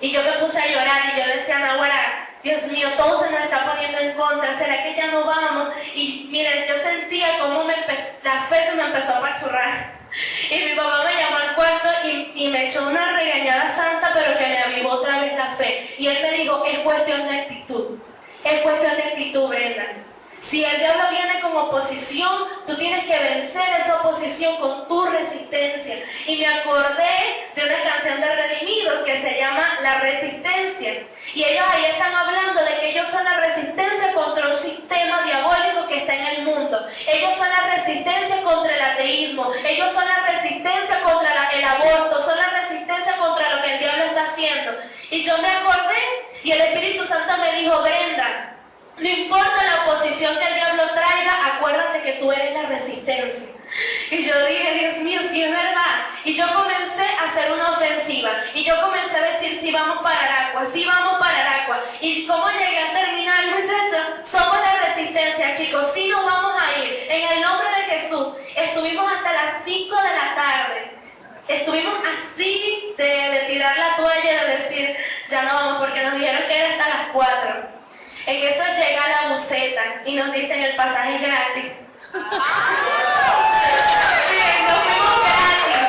Y yo me puse a llorar y yo decía, Nahuara, Dios mío, todo se nos está poniendo en contra, ¿será que ya no vamos? Y miren, yo sentía como la fe se me empezó a apachurrar. Y mi papá me llamó al cuarto y me echó una regañada santa, pero que me avivó otra vez la fe. Y él me dijo, es cuestión de actitud. Es cuestión de actitud, Brenda. Si el diablo viene con oposición, tú tienes que vencer esa oposición con tu resistencia. Y me acordé de una canción de Redimidos que se llama La Resistencia. Y ellos ahí están hablando de que ellos son la resistencia contra un sistema diabólico que está en el mundo. Ellos son la resistencia contra el ateísmo. Ellos son la resistencia contra el aborto. Son la resistencia contra lo que el diablo está haciendo. Y yo me acordé y el Espíritu Santo me dijo, Brenda, no importa la oposición que el diablo traiga, acuérdate que tú eres la resistencia. Y yo dije, Dios mío, sí es verdad. Y yo comencé a hacer una ofensiva. Y yo comencé a decir, sí vamos para Aragua, sí vamos para Aragua. Y cómo llegué al terminal, muchachos, somos la resistencia, chicos, sí nos vamos a ir. En el nombre de Jesús, estuvimos hasta las 5 de la tarde. Estuvimos así de tirar la toalla y de decir, ya no vamos, porque nos dijeron que era hasta las 4. En eso llega la buseta y nos dicen el pasaje es gratis. Miren, nos fuimos gratis.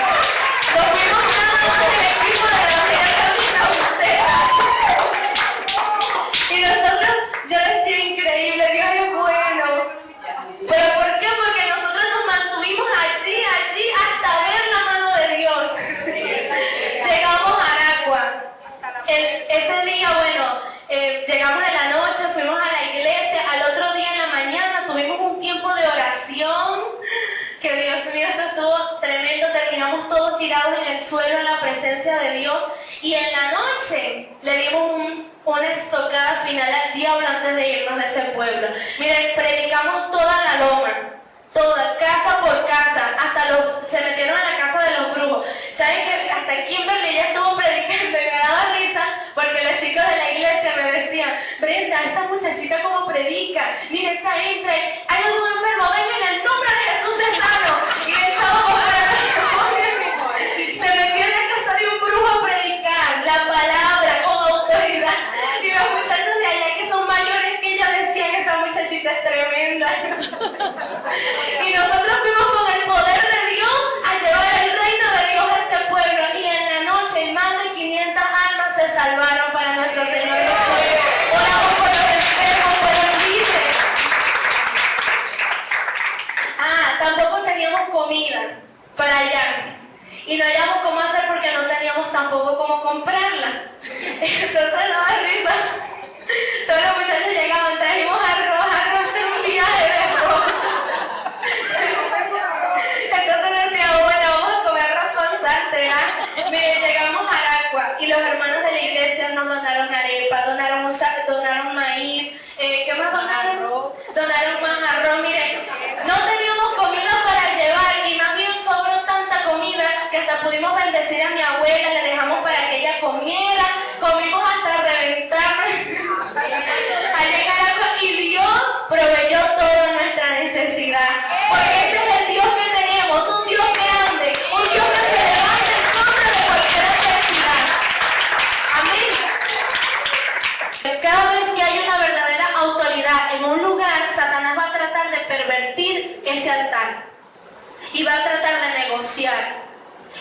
Nos fuimos nada más del equipo de la Universidad y nosotros, yo decía, increíble, Dios es bueno. ¿Pero por qué? Porque nosotros nos mantuvimos allí, hasta ver la mano de Dios. Llegamos a Aragua. Ese día, bueno, llegamos en la noche, fuimos a la iglesia. Al otro día en la mañana tuvimos un tiempo de oración. Que Dios mío, eso estuvo tremendo. Terminamos todos tirados en el suelo en la presencia de Dios. Y en la noche le dimos una estocada final al diablo antes de irnos de ese pueblo. Miren, predicamos toda la loma, toda, casa por casa, se metieron a la casa de los brujos. ¿Saben que hasta Kimberly ya estuvo predicando? Y me daba risa porque los chicos de la iglesia me decían, Brenda, esa muchachita como predica, mira, esa entra, hay algún enfermo, venga, en el nombre de Jesús es sano. Y el sábado se metió en la casa de un brujo a predicar la palabra con autoridad. Y los muchachos de allá que son mayores que ella decían, esa muchachita es tremenda. Y nosotros fuimos con el poder de Dios a llevar el reino de Dios a ese pueblo. Y en la noche más de 500 almas se salvaron para nuestro Señor Jesús. Oramos por los enfermos, fueron libres. Tampoco teníamos comida para allá. Y no hallábamos cómo hacer porque no teníamos tampoco cómo comprarla. Entonces no da risa. Todos los muchachos llegaban, trajimos arroz en un día de arroz. Entonces decíamos, bueno, vamos a comer arroz con sal, ¿será? Miren, llegamos a Aragua y los hermanos de la iglesia nos donaron arepa, donaron maíz, ¿qué más donaron? Donaron más arroz. Miren, no teníamos comida para llevar y más bien sobró tanta comida que hasta pudimos bendecir a mi abuela, le dejamos para que ella comiera, comimos hasta reventarnos allá en Aragua y Dios proveyó toda nuestra necesidad. Porque ese es el Dios que tenemos, un Dios grande, un Dios que se levanta en contra de cualquier adversidad. Amén. Cada vez que hay una verdadera autoridad en un lugar, Satanás va a tratar de pervertir ese altar y va a tratar de negociar.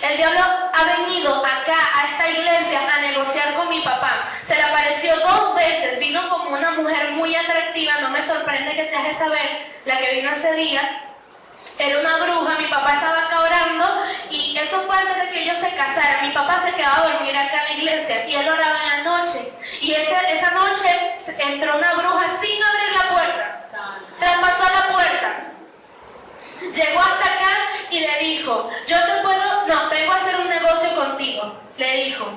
El diablo ha venido acá a esta iglesia a negociar con mi papá. Se le apareció 2 veces, vino como una mujer muy atractiva, no me sorprende que sea Jezabel, la que vino ese día. Era una bruja, mi papá estaba acá orando y eso fue antes de que ellos se casaran. Mi papá se quedaba a dormir acá en la iglesia y él oraba en la noche. Y esa noche entró una bruja sin abrir la puerta, traspasó la puerta, llegó hasta acá y le dijo, vengo a hacer un negocio contigo, le dijo.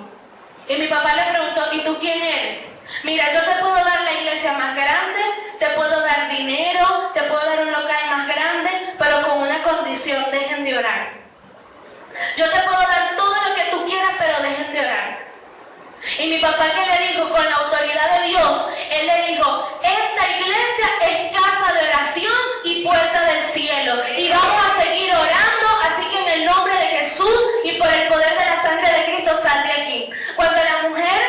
Y mi papá le preguntó, ¿y tú quién eres? Mira, yo te puedo dar la iglesia más grande, te puedo dar dinero, te puedo dar un local más grande, pero con una condición, dejen de orar. Yo te puedo dar todo lo que tú quieras, pero dejen de orar. Y mi papá, ¿qué le dijo? Con la autoridad de Dios, él le dijo, esta iglesia es casa de oración y puerta del cielo. Y vamos a seguir orando, así que en el nombre de Jesús y por el poder de la sangre de Cristo, sal de aquí. Cuando la mujer,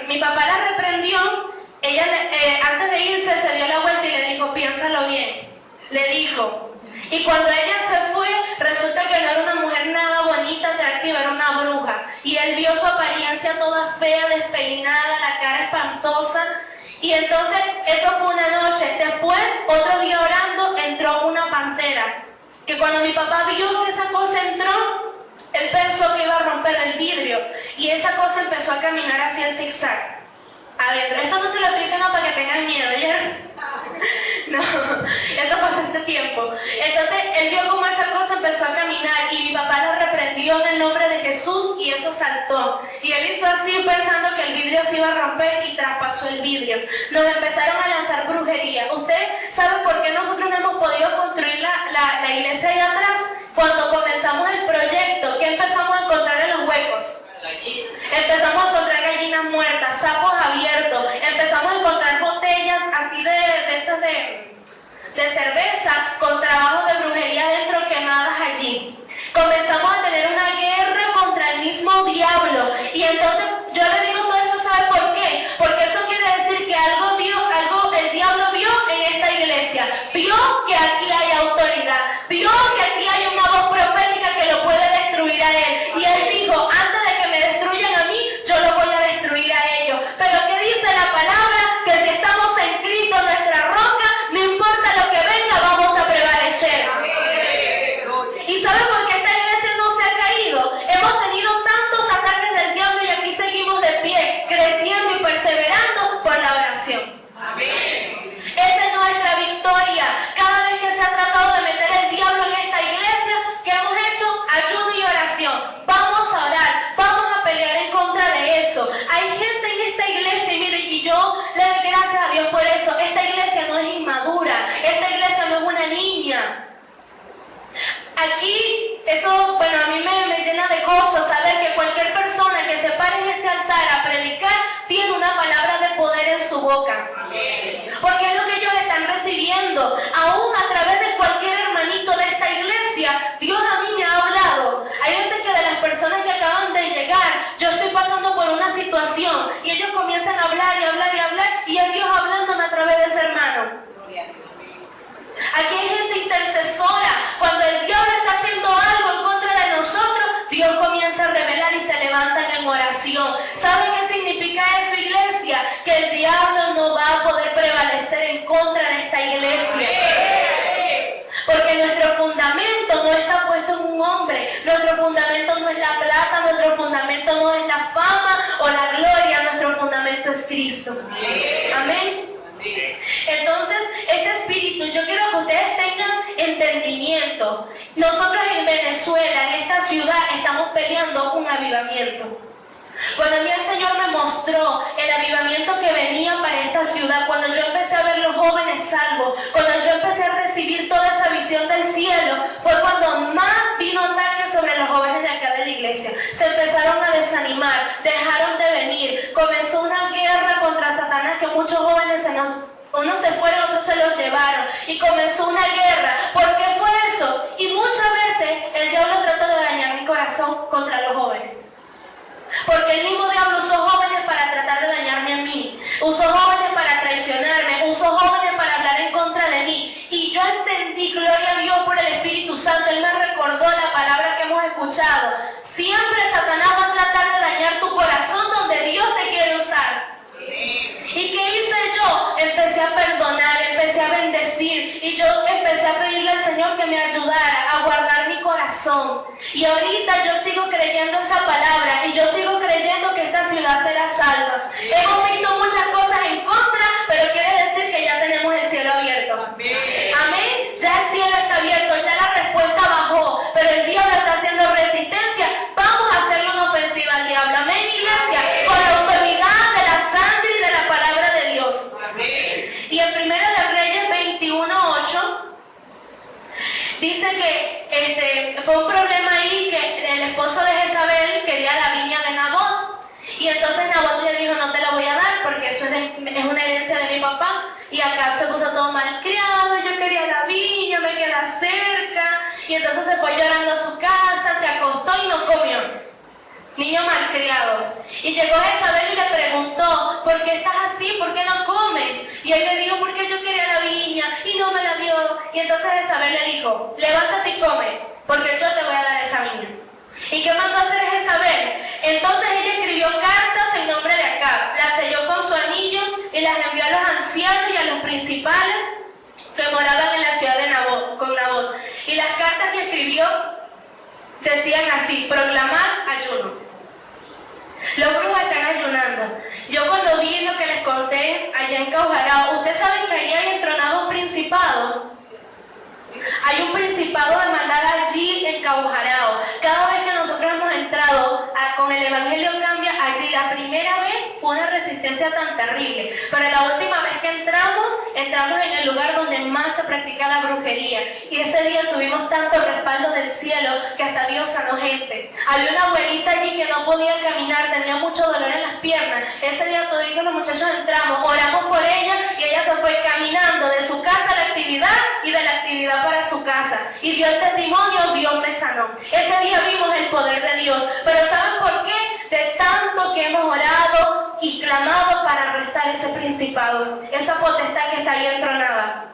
mi papá la reprendió, ella antes de irse se dio la vuelta y le dijo, piénsalo bien. Le dijo. Y cuando ella se fue, resulta que no era una mujer nada bonita, atractiva, era una bruja. Y él vio su apariencia toda fea, despeinada, la cara espantosa. Y entonces, eso fue una noche. Después, otro día orando, entró una pantera. Que cuando mi papá vio que esa cosa entró, él pensó que iba a romper el vidrio. Y esa cosa empezó a caminar hacia el zigzag. Adentro. Esto no se lo estoy diciendo para que tengan miedo, ¿ya? No, eso pasó hace tiempo. Entonces él vio cómo esa cosa empezó a caminar y mi papá lo reprendió en el nombre de Jesús y eso saltó. Y él hizo así pensando que el vidrio se iba a romper y traspasó el vidrio. Nos empezaron a lanzar brujería. ¿Usted sabe por qué nosotros no hemos podido construir la iglesia allá atrás? Cuando comenzamos el proyecto, ¿qué empezamos a encontrar en los huecos? Empezamos a encontrar gallinas muertas, sapos abiertos, empezamos a encontrar botellas así de esas de cerveza con trabajos de brujería dentro quemadas allí. Comenzamos a tener una guerra contra el mismo diablo. Y entonces yo le digo todo esto, ¿sabe por qué? Porque eso quiere decir que el diablo vio en esta iglesia. Vio que aquí, eso, bueno, a mí me llena de gozo saber que cualquier persona que se pare en este altar a predicar tiene una palabra de poder en su boca. Porque es lo que ellos están recibiendo. Aún a través de cualquier hermanito de esta iglesia, Dios a mí me ha hablado. Hay veces que de las personas que acaban de llegar, yo estoy pasando por una situación y ellos comienzan a hablar y hablar y hablar y es Dios hablándome a través de ese hermano. Aquí hay gente intercesora. Cuando el diablo está haciendo algo en contra de nosotros, Dios comienza a revelar y se levantan en oración. ¿Saben qué significa eso, iglesia? Que el diablo no va a poder prevalecer en contra de esta iglesia. Porque nuestro fundamento no está puesto en un hombre. Nuestro fundamento no es la plata, nuestro fundamento no es la fama o la gloria. Nuestro fundamento es Cristo. Amén. Entonces, ese espíritu, yo quiero que ustedes tengan entendimiento. Nosotros en Venezuela, en esta ciudad, estamos peleando un avivamiento. Cuando a mí el Señor me mostró el avivamiento que venía para esta ciudad, cuando yo empecé a ver los jóvenes salvos, cuando yo empecé a recibir toda esa visión del cielo, fue cuando más vino ataque sobre los jóvenes de acá de la iglesia. Se empezaron a desanimar, dejaron de venir, comenzó una guerra contra Satanás que muchos jóvenes unos se fueron, otros se los llevaron y comenzó una guerra. ¿Por qué fue eso? Y muchas veces el diablo trató de dañar mi corazón contra los jóvenes. Porque el mismo diablo usó jóvenes para tratar de dañarme a mí, usó jóvenes para traicionarme, usó jóvenes para hablar en contra de mí. Y yo entendí, gloria a Dios por el Espíritu Santo, Él me recordó la palabra que hemos escuchado. Siempre Satanás va a tratar de dañar tu corazón donde Dios te quiere usar. ¿Y qué hice yo? Empecé a perdonar, empecé a bendecir y yo empecé a pedirle al Señor que me ayudara a guardar mi corazón. Y ahorita yo sigo creyendo esa palabra y yo sigo creyendo que esta ciudad será salva. Hemos visto muchas cosas en contra, pero quiere decir que ya tenemos el cielo abierto. Amén. Ya el cielo está abierto, ya la respuesta bajó, pero el diablo está haciendo resistencia. Vamos a hacerle una ofensiva al diablo. Amén, iglesia. Con la autoridad de la sangre y de la palabra de Dios. Y en 1 Reyes 21:8 dice que fue un problema ahí, que el esposo de Jezabel quería la viña de Nabot. Y entonces Nabot le dijo, no te la voy a dar porque eso es una herencia de mi papá. Y Acab se puso todo malcriado, yo quería la viña, me queda cerca. Y entonces se fue llorando a su casa, se acostó y no comió. Niño malcriado. Y llegó Jezabel y le preguntó, ¿por qué estás así? ¿Por qué no comes? Y él le dijo, porque yo quería la viña y no me la dio. Y entonces Jezabel le dijo, levántate y come, porque yo te voy a dar esa viña. ¿Y qué mandó a hacer Jezabel? Entonces ella escribió cartas en nombre de Acab, las selló con su anillo y las envió a los ancianos y a los principales que moraban en la ciudad de Nabot. Y las cartas que escribió decían así, proclamar ayuno. Los brujos están ayunando. Yo cuando vi lo que les conté allá en Caujarao, ustedes saben que ahí hay entronado un principado. Hay un principado de maldad allí en Caujarao. Cada vez que nosotros hemos entrado con el Evangelio Cambia, allí la primera vez fue una resistencia tan terrible. Pero la última vez que entramos en el lugar donde más se practica la brujería. Y ese día tuvimos tanto respaldo del cielo que hasta Dios sanó gente. Había una abuelita allí que no podía caminar, tenía mucho dolor en las piernas. Ese día todos los muchachos entramos, oramos por ella y ella se fue caminando de su casa a la actividad y de la actividad para su casa. Y dio el testimonio, Dios me sanó. Ese día vimos el poder de Dios. Pero ¿saben por qué? De tanto que hemos orado y clamado para arrestar ese principado, esa potestad que está ahí entronada.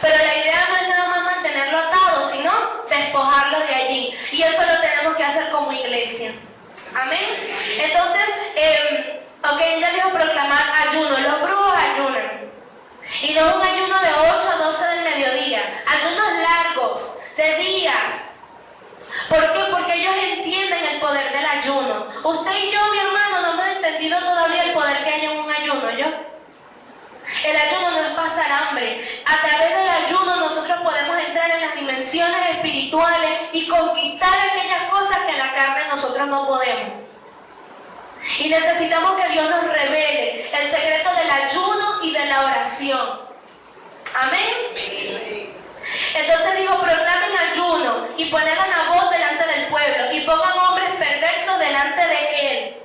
Pero la idea no es nada más mantenerlo atado, sino despojarlo de allí. Y eso lo tenemos que hacer como iglesia. Amén. Entonces, ya dijo proclamar ayuno. Los brujos ayunan. Y no es un ayuno de 8 a 12 del mediodía. Ayunos largos, de días. ¿Por qué? Porque ellos entienden el poder del ayuno. Usted y yo, mi hermano, no hemos entendido todavía el poder que hay en un ayuno, ¿yo? El ayuno no es pasar hambre. A través del ayuno nosotros podemos entrar en las dimensiones espirituales y conquistar aquellas cosas que en la carne nosotros no podemos. Y necesitamos que Dios nos revele el secreto del ayuno y de la oración. Amén. Entonces digo, proclamen ayuno. y poner a Nabot delante del pueblo, y pongan hombres perversos delante de él,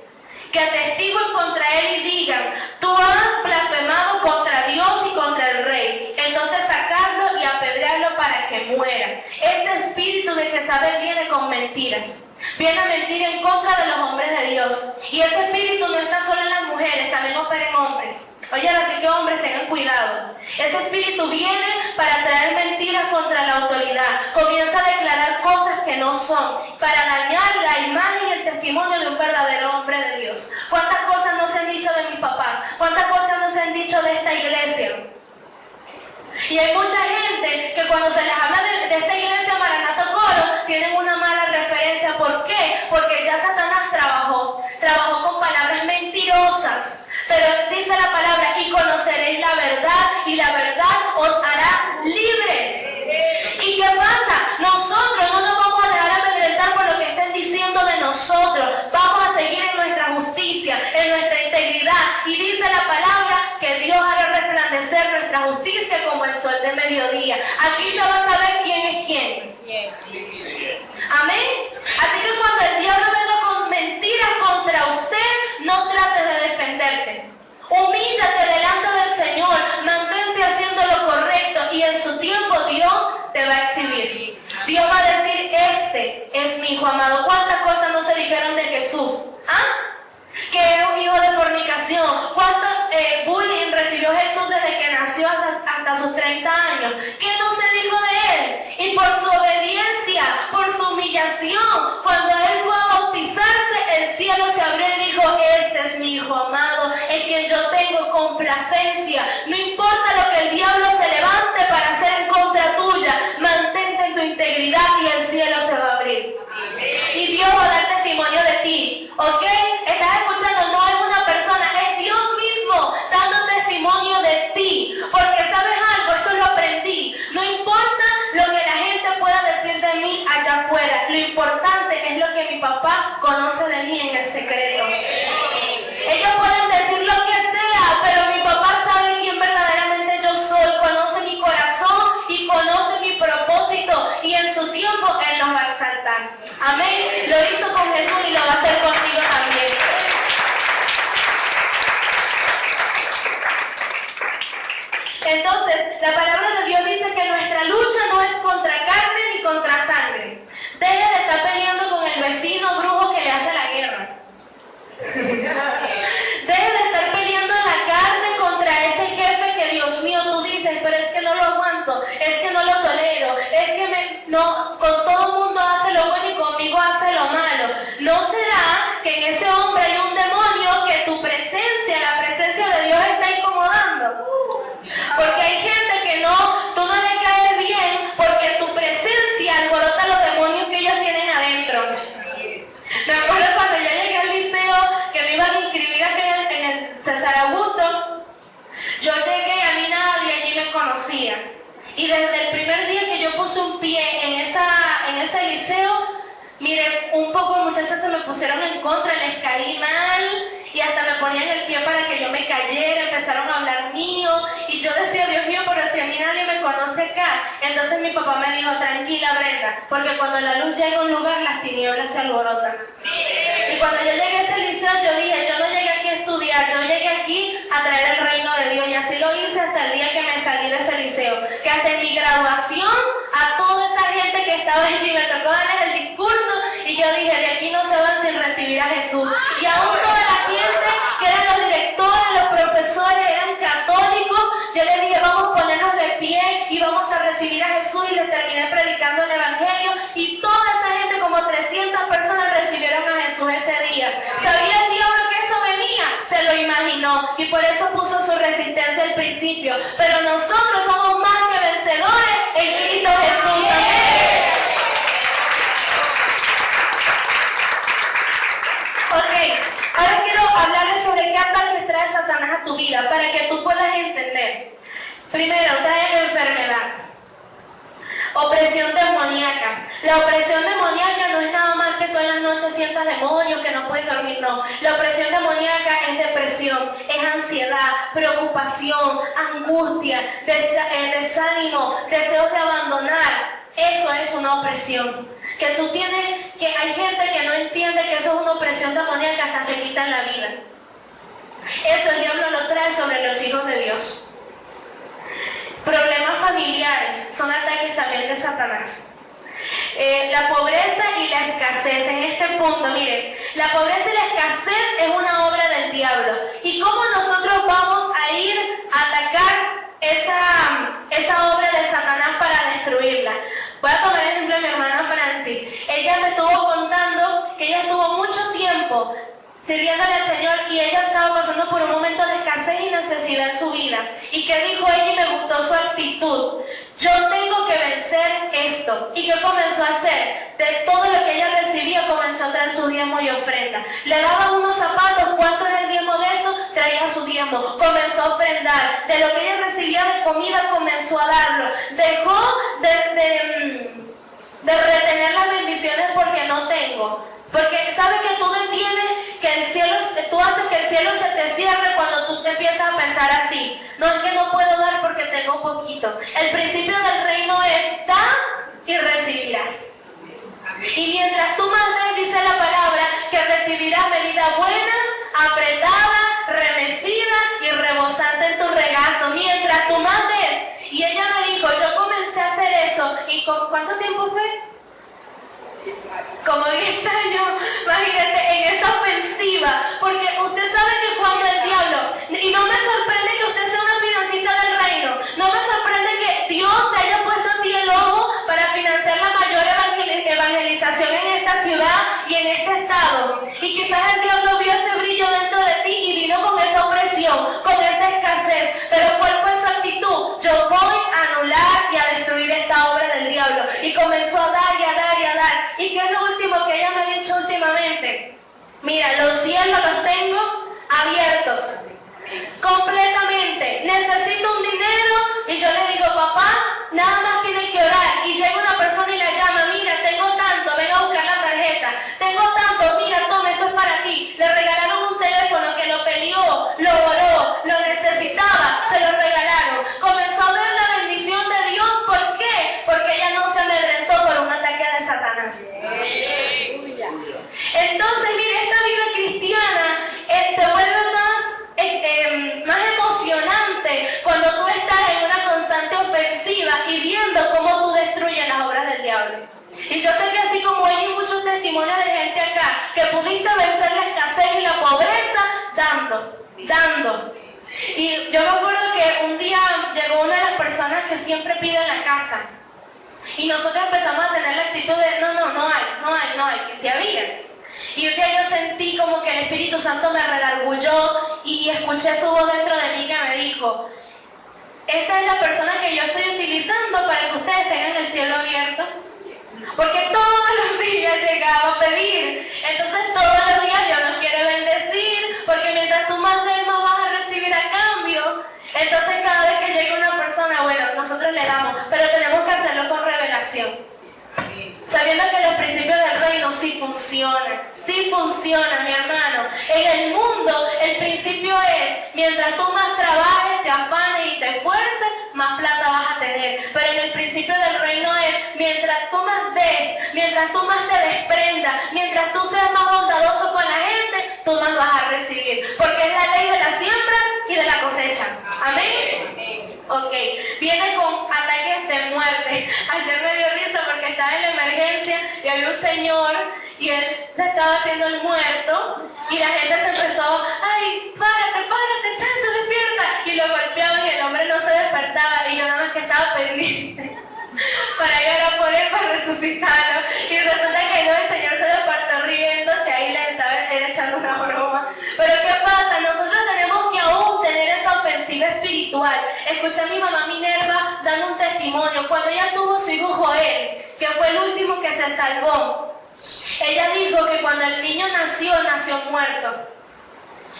que atestiguen contra él y digan: tú has blasfemado contra Dios y contra el rey. Entonces sacarlo y apedrearlo para que muera. Este espíritu de Jezabel viene con mentiras. Viene a mentir en contra de los hombres de Dios. Y ese espíritu no está solo en las mujeres, también opera en hombres. Oye, así que hombres, tengan cuidado. Ese espíritu viene para traer mentiras contra la autoridad. Comienza a declarar cosas que no son, para dañar la imagen y el testimonio de un verdadero hombre de Dios. ¿Cuántas cosas no se han dicho de mis papás? ¿Cuántas cosas no se han dicho de esta iglesia? Y hay mucha gente que cuando se les habla de esta iglesia Maranatha Coro, tienen una mala referencia. ¿Por qué? Porque ya Satanás trabajó con palabras mentirosas. Pero dice la palabra: y conoceréis la verdad, y la verdad os hará libres. ¿Y qué pasa? Nosotros no nos vamos a dejar amedrentar por lo que estén diciendo de nosotros. Vamos a seguir en nuestra justicia, en nuestra integridad. Y dice la palabra que Dios hará resplandecer nuestra justicia como el sol de mediodía. Aquí se va a saber quién es quién. Amén. Así que cuando el diablo venga con mentiras contra usted, no trate de defenderte. Humíllate delante del Señor, mantente haciendo lo correcto, y en su tiempo Dios te va a exhibir. Dios va a decir: este es mi hijo amado. ¿Cuántas cosas no se dijeron de Jesús? Que era un hijo de fornicación. ¿Cuánto bullying recibió Jesús desde que nació hasta sus 30 años? ¿Qué no se dijo de él? Y por su obediencia, por su humillación, cuando él fue a bautizarse, el cielo se abrió y dijo: este es mi hijo amado, en quien yo tengo complacencia. No importa lo que el diablo se levante para hacer en contra tuya, mantente en tu integridad y el cielo se va a abrir. Y Dios va a dar testimonio de ti. ¿Ok? ¿Estás escuchando? No es una persona, es Dios mismo dando testimonio de ti. Porque ¿sabes algo? Esto lo aprendí. No importa lo que la gente pueda decir de mí allá afuera. Lo importante es lo que mi papá conoce de mí en el secreto. Ellos pueden decir lo que sea, pero mi papá sabe quién verdaderamente yo soy. Conoce mi corazón y conoce mi propósito. Y en su tiempo Él nos va a exaltar. Amén. Lo hizo con Jesús y lo va a hacer contigo también. Entonces, la palabra de Dios dice que nuestra lucha no es contra carne ni contra sangre. Deje de estar peleando con el vecino brujo que le hace la guerra. Deje de estar peleando en la carne contra ese jefe que, Dios mío, tú dices: pero es que no lo aguanto, es que no lo tolero, es que con todo el mundo hace lo bueno y conmigo hace lo malo. ¿No será que en ese hombre hay un demonio que tu presencia, la presencia de Dios, está incomodando? Porque hay gente que tú no le caes bien porque tu presencia alborota los demonios que ellos tienen adentro. Me acuerdo cuando yo llegué al liceo, que me iban a inscribir aquí en el César Augusto. Yo llegué, a mí nadie allí me conocía. Y desde el primer día que yo puse un pie en ese liceo, mire, un poco de muchachos se me pusieron en contra, les caí mal. Y hasta me ponían el pie para que yo me cayera, empezaron a hablar mío. Y yo decía: Dios mío, pero si a mí nadie me conoce acá. Entonces mi papá me dijo: tranquila, Brenda, porque cuando la luz llega a un lugar, las tinieblas se alborotan. Y cuando yo llegué a ese liceo, yo dije: yo no llegué aquí a estudiar, yo llegué aquí a traer el reino de Dios. Y así lo hice hasta el día que me salí de ese liceo. Que hasta en mi graduación, a toda esa gente que estaba allí, me tocó darles el discurso. Y yo dije: de aquí no se van sin recibir a Jesús. Y aún toda la gente que eran los directores, los profesores, eran católicos, yo les dije: vamos a ponernos de pie y vamos a recibir a Jesús. Y les terminé predicando el evangelio, y toda esa gente, como 300 personas, recibieron a Jesús ese día. ¿Sabía el diablo que eso venía? Se lo imaginó, y por eso puso su resistencia al principio. Pero nosotros somos más que vencedores en Cristo Jesús. Amén. Ok, ahora quiero hablarles sobre qué ataques trae Satanás a tu vida, para que tú puedas entender. Primero, trae enfermedad. Opresión demoníaca. La opresión demoníaca no es nada más que tú en las noches sientas demonios, que no puedes dormir, no. La opresión demoníaca es depresión, es ansiedad, preocupación, angustia, desánimo, deseos de abandonar. eso es una opresión. Que hay gente que no entiende que eso es una opresión demoníaca, hasta se quitan la vida. Eso el diablo lo trae sobre los hijos de Dios. Problemas familiares son ataques también de Satanás. La pobreza y la escasez. En este punto, miren, la pobreza y la escasez es una obra del diablo. ¿Y cómo nosotros vamos a ir a atacar esa obra de Satanás para destruirla? Voy a tomar el ejemplo de mi hermana Francis. Ella me estuvo contando que ella estuvo mucho tiempo sirviéndole al Señor y ella estaba pasando por un momento de escasez y necesidad en su vida. ¿Y qué dijo ella? Y me gustó su actitud. Yo tengo que vencer esto. ¿Y qué comenzó a hacer? De todo lo que ella recibía comenzó a traer su diezmo y ofrenda. Le daban unos zapatos, ¿cuánto es el diezmo de eso? Traía su diezmo, comenzó a ofrendar. De lo que ella recibía de comida comenzó a darlo. Dejó de retener las bendiciones porque no tengo. Porque sabes que tú no entiendes que el cielo, tú haces que el cielo se te cierre cuando tú te empiezas a pensar así. No es que no puedo dar porque tengo poquito. El principio del reino es da y recibirás. Y mientras tú más des, dice la palabra, que recibirás medida buena, apretada, remecida y rebosante en tu regazo. Mientras tú más des. Y ella me dijo, yo comencé a hacer eso. ¿Y cuánto tiempo fue? Como 10 años, imagínense, en esa ofensiva, porque usted sabe que cuando el diablo, y no me sorprende que usted sea una financista del reino, no me sorprende que Dios te haya puesto a ti el ojo para financiar la mayor evangelización en esta ciudad y en este estado, y quizás el diablo vio ese brillo dentro de ti y vino con esa opresión, con esa escasez, pero ¿cuál fue su actitud? Yo voy a anular y a destruir esta obra del diablo, y comenzó a dar y a dar y a dar. ¿Y qué es lo último que ella me ha dicho últimamente? Mira, los cielos los tengo abiertos, completamente. Necesito un dinero y yo le digo, papá, nada más tiene que orar. Y llega una persona y la llama, mira, tengo tanto, ven a buscar la tarjeta. Tengo tanto, mira, toma, esto es para ti. Le regalaron un teléfono que lo peleó, lo oró, lo necesitaba, se lo regalaron. Comenzó a ver la bendición de Dios. ¿Por qué? Porque ella no se amedrentó por un ataque de Satanás. Entonces, mire, esta vida cristiana se vuelve más emocionante cuando tú estás en una constante ofensiva y viendo cómo tú destruyes las obras del diablo. Y yo sé que así como hay muchos testimonios de gente acá, que pudiste vencer la escasez y la pobreza dando. Y yo me acuerdo que un día llegó una de las personas que siempre pide en la casa. Y nosotros empezamos a tener la actitud de, no hay, que sí había. Y un día yo sentí como que el Espíritu Santo me redargulló y escuché su voz dentro de mí que me dijo, esta es la persona que yo estoy utilizando para que ustedes tengan el cielo abierto. Porque todos los días llegaba a pedir. Entonces todos los días Dios nos quiere bendecir, porque mientras tú más des, más vas a recibir a cambio. Entonces cada vez que llega una persona, bueno, nosotros le damos, pero tenemos que hacerlo con revelación. Sabiendo que los principios del reino sí funcionan, mi hermano. En el mundo el principio es, mientras tú más trabajes, te afanes y te esfuerces, más plata vas a tener. Pero en el principio del reino es, mientras tú más des, mientras tú más te desprendas, mientras tú seas más bondadoso con la gente, tú más vas a recibir. Porque es la ley de la siembra y de la cosecha. Amén. Ok, viene con ataques de muerte. Ayer me dio risa porque estaba en la emergencia y había un señor y él se estaba haciendo el muerto y la gente se empezó, ay, párate, chancho, despierta. Y lo golpeaban y el hombre no se despertaba y yo nada más que estaba pendiente para ir a por él, para resucitarlo. Y resulta que no, el señor se despertó riéndose, ahí le estaba echando una broma. Pero ¿qué pasa? Nosotros tenemos que aún tener esa ofensiva espiritual. Escuché a mi mamá Minerva dando un testimonio. Cuando ella tuvo su hijo Joel, que fue el último que se salvó, ella dijo que cuando el niño nació muerto.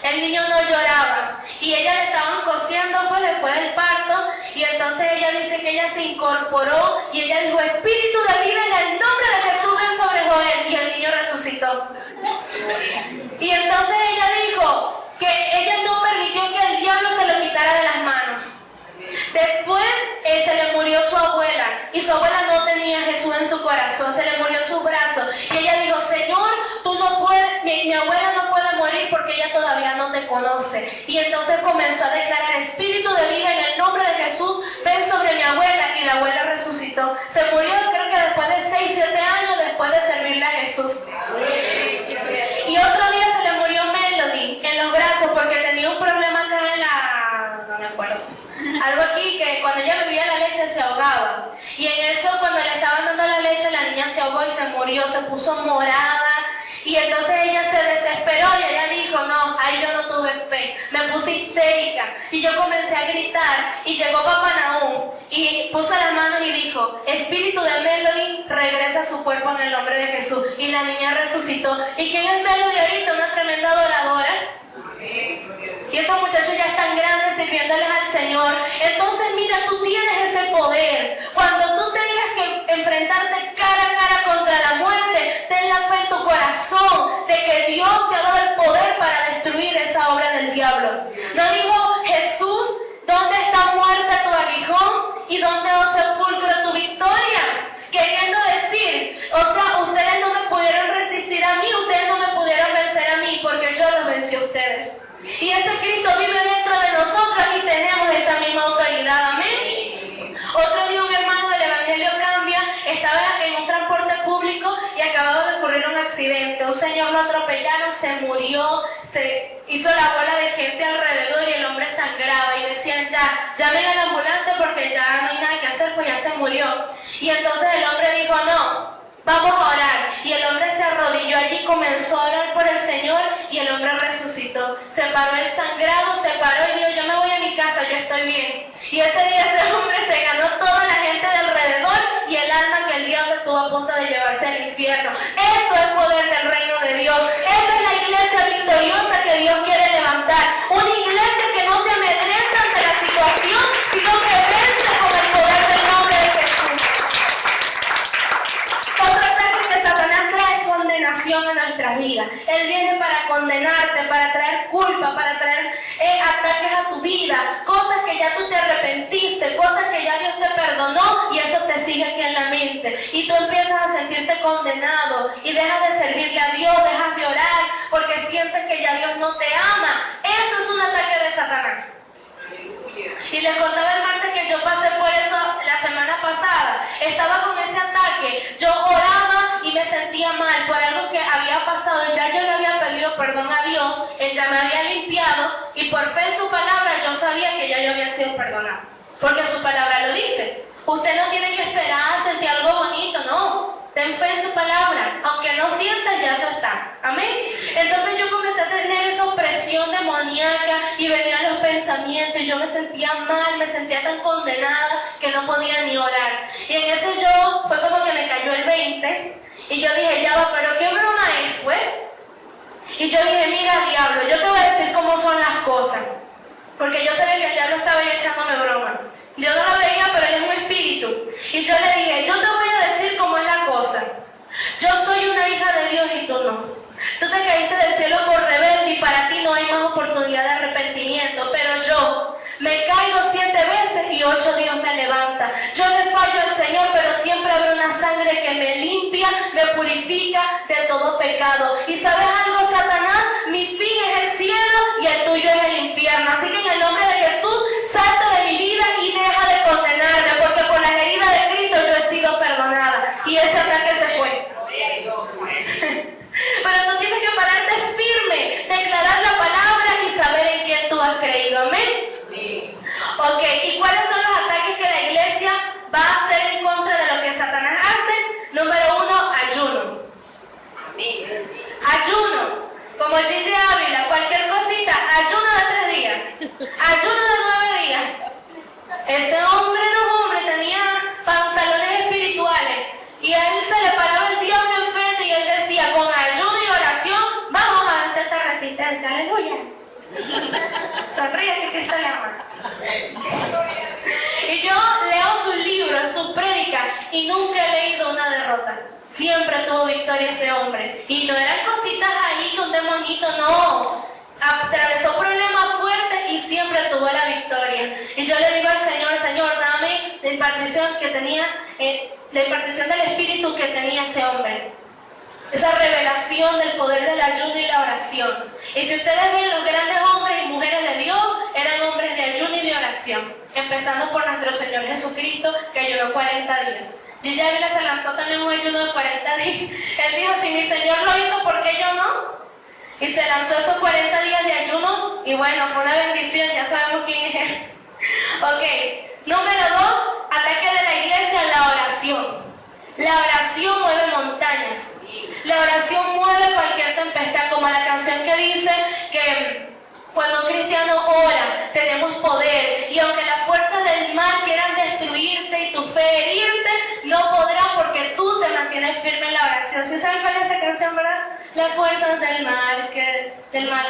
El niño no lloraba y ella le estaban cosiendo pues después del parto y entonces ella dice que ella se incorporó y ella dijo, espíritu de vida en el nombre de Jesús ven sobre Joel, y el niño resucitó. Y entonces ella dijo que ella no permitió que el diablo se lo quitara de las manos. Después se le murió su abuela y su su abuela no tenía a Jesús en su corazón, se le murió en sus brazos. Y ella dijo, Señor, tú no puedes, mi abuela no puede morir porque ella todavía no te conoce. Y entonces comenzó a declarar, espíritu de vida en el nombre de Jesús, ven sobre mi abuela. Y la abuela resucitó. Se murió creo que después de 6, 7 años después de servirle a Jesús. Y otro día se le murió Melody en los brazos porque tenía un problema acá en la... no me acuerdo. Algo aquí que cuando ella bebía la leche se ahogaba. Y en eso cuando le estaban dando la leche la niña se ahogó y se murió, se puso morada. Y entonces ella se desesperó y ella dijo, no, ahí yo no tuve fe. Me puse histérica y yo comencé a gritar y llegó Papá Nahum y puso las manos y dijo, espíritu de Melody, regresa a su cuerpo en el nombre de Jesús. Y la niña resucitó. ¿Y quién es Melody ahorita? Una tremenda adoradora. Y esos muchachos ya están grandes sirviéndoles al Señor. Entonces mira, tú tienes ese poder. Cuando tú tengas que enfrentarte cara a cara contra la muerte, ten la fe en tu corazón de que Dios te ha dado el poder para destruir esa obra del diablo. No dijo Jesús, ¿dónde está muerta tu aguijón? ¿Y dónde, oh sepulcro, tu victoria? Queriendo decir, o sea, ustedes no me pudieron resistir a mí, ustedes no me pudieron vencer a mí, porque yo los vencí a ustedes. Y ese Cristo vive dentro de nosotros y tenemos esa misma autoridad, amén. Otro día un hermano del Evangelio Cambia estaba en un transporte público y acababa de ocurrir un accidente. Un señor lo atropellaron, se murió, se hizo la bola de gente alrededor y el hombre sangraba. Y decían, ya, llamen a la ambulancia porque ya no hay nada que hacer, pues ya se murió. Y entonces el hombre dijo, no, vamos a orar. Y el hombre se arrodilló allí, comenzó a orar por el Señor y el hombre resucitó. Se paró el sangrado, se paró y dijo, yo me voy a mi casa, yo estoy bien. Y ese día ese hombre se ganó toda la gente de alrededor y el alma que el diablo estuvo a punto de llevarse al infierno. Eso es poder del reino de Dios. Esa es la iglesia victoriosa que Dios quiere levantar. Una iglesia que no se amedrenta ante la situación, sino que vence con el poder del nombre de Jesús. Otro ataque que Satanás trae condenación a nuestras vidas. Él viene para condenarte, para traer culpa, para traer ataques a tu vida, cosas que ya tú te arrepentiste, cosas que ya Dios te perdonó y eso te sigue aquí en la mente. Y tú empiezas a sentirte condenado y dejas de servirle a Dios, dejas de orar porque sientes que ya Dios no te ama. Eso es un ataque de Satanás. Y les contaba el martes que yo pasé por eso la semana pasada. Estaba con ese ataque. Yo oraba y me sentía mal por algo que había pasado. Ya yo le había pedido perdón a Dios. Él ya me había limpiado. Y por fe en su palabra yo sabía que ya yo había sido perdonado. Porque su palabra lo dice. Usted no tiene que esperar, sentir algo bonito, no. Ten fe en su palabra. Aunque no sientas, ya eso está. Amén. Entonces yo comencé a tener esa opresión demoníaca y venían los pensamientos y yo me sentía mal, me sentía tan condenada que no podía ni orar. Y en eso yo, fue como que me cayó el 20 y yo dije, ya va, pero ¿qué broma es, pues? Y yo dije, mira, diablo, yo te voy a decir cómo son las cosas. Porque yo sabía que el diablo estaba ahí echándome broma. Yo no la veía, pero él es un espíritu. Y yo le dije, yo te voy a decir cómo es la cosa. Yo soy una hija de Dios y tú no. Tú te caíste del cielo por rebelde y para ti no hay más oportunidad de arrepentimiento. Pero yo me caigo 7 veces y 8 Dios me levanta. Yo le fallo al Señor, pero siempre habrá una sangre que me limpia, me purifica de todo pecado. ¿Y sabes algo, Satanás? Mi fin es el cielo y el tuyo es el infierno. Así que en el nombre de Jesús, salta de mi vida y deja de condenarme, porque por las heridas de Cristo yo he sido perdonada. Y ese ataque se fue. Pero tú tienes que pararte firme, declarar la palabra y saber en quién tú has creído. Amén. Sí. Ok, ¿y cuáles son los ataques que la iglesia va a hacer en contra de lo que Satanás hace? Número 1, ayuno. Ayuno. Como Gigi Ávila, cualquier cosita, ayuno de 3 días, ayuno de 9 días. Ese hombre tenía pantalones espirituales y a él se le paraba el diablo enfrente y él decía, con ayuno y oración vamos a vencer esta resistencia. Aleluya. Sonríe que Cristo le ama. Y yo leo sus libros, sus prédicas y nunca he leído una derrota. Siempre tuvo victoria ese hombre. Y no eran cositas ahí con demonito, no. Atravesó problemas fuertes y siempre tuvo la victoria. Y yo le digo al Señor, Señor, dame impartición que tenía, la impartición del Espíritu que tenía ese hombre. Esa revelación del poder del ayuno y la oración. Y si ustedes ven, los grandes hombres y mujeres de Dios eran hombres de ayuno y de oración. Empezando por nuestro Señor Jesucristo, que ayunó 40 días. Gigi Ávila se lanzó también un ayuno de 40 días. Él dijo, si mi Señor lo hizo, ¿por qué yo no? Y se lanzó esos 40 días de ayuno. Y bueno, fue una bendición, ya sabemos quién es él. Ok, número 2, ataque de la iglesia, la oración. La oración mueve montañas. La oración mueve cualquier tempestad, como la canción que dice que cuando un cristiano ora, tenemos poder. Y aunque las fuerzas del mal quieran destruirte y tu fe herirte, no podrán porque tú te mantienes firme en la oración. ¿Sí saben cuál es esta canción, verdad? Las fuerzas del mal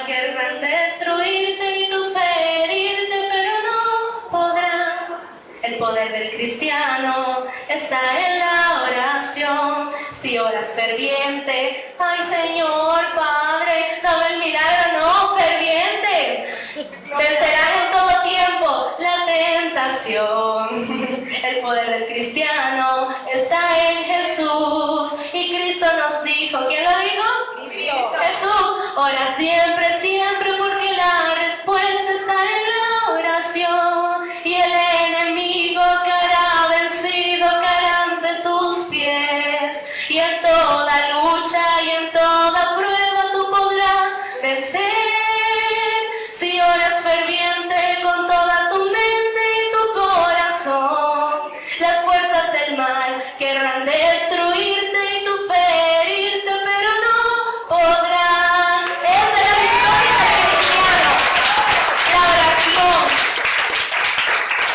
querrán destruirte y tu fe herirte, pero no podrán. El poder del cristiano está en la oración. Si oras ferviente, ay Señor Padre, dame el milagro, no, ferviente. Vencerás en todo tiempo la tentación. El poder del cristiano está en Jesús. Y Cristo nos dijo, ¿quién lo dijo? Cristo. Jesús, ora siempre, siempre, porque la respuesta está en la oración. Y el enemigo caerá vencido, caerá ante tus pies. Y en toda lucha y en toda prueba tú podrás vencer. Si oras ferviente con toda tu mente y tu corazón, las fuerzas del mal querrán destruirte y tu fe herirte, pero no podrán. Esa es la victoria del cristiano, la oración.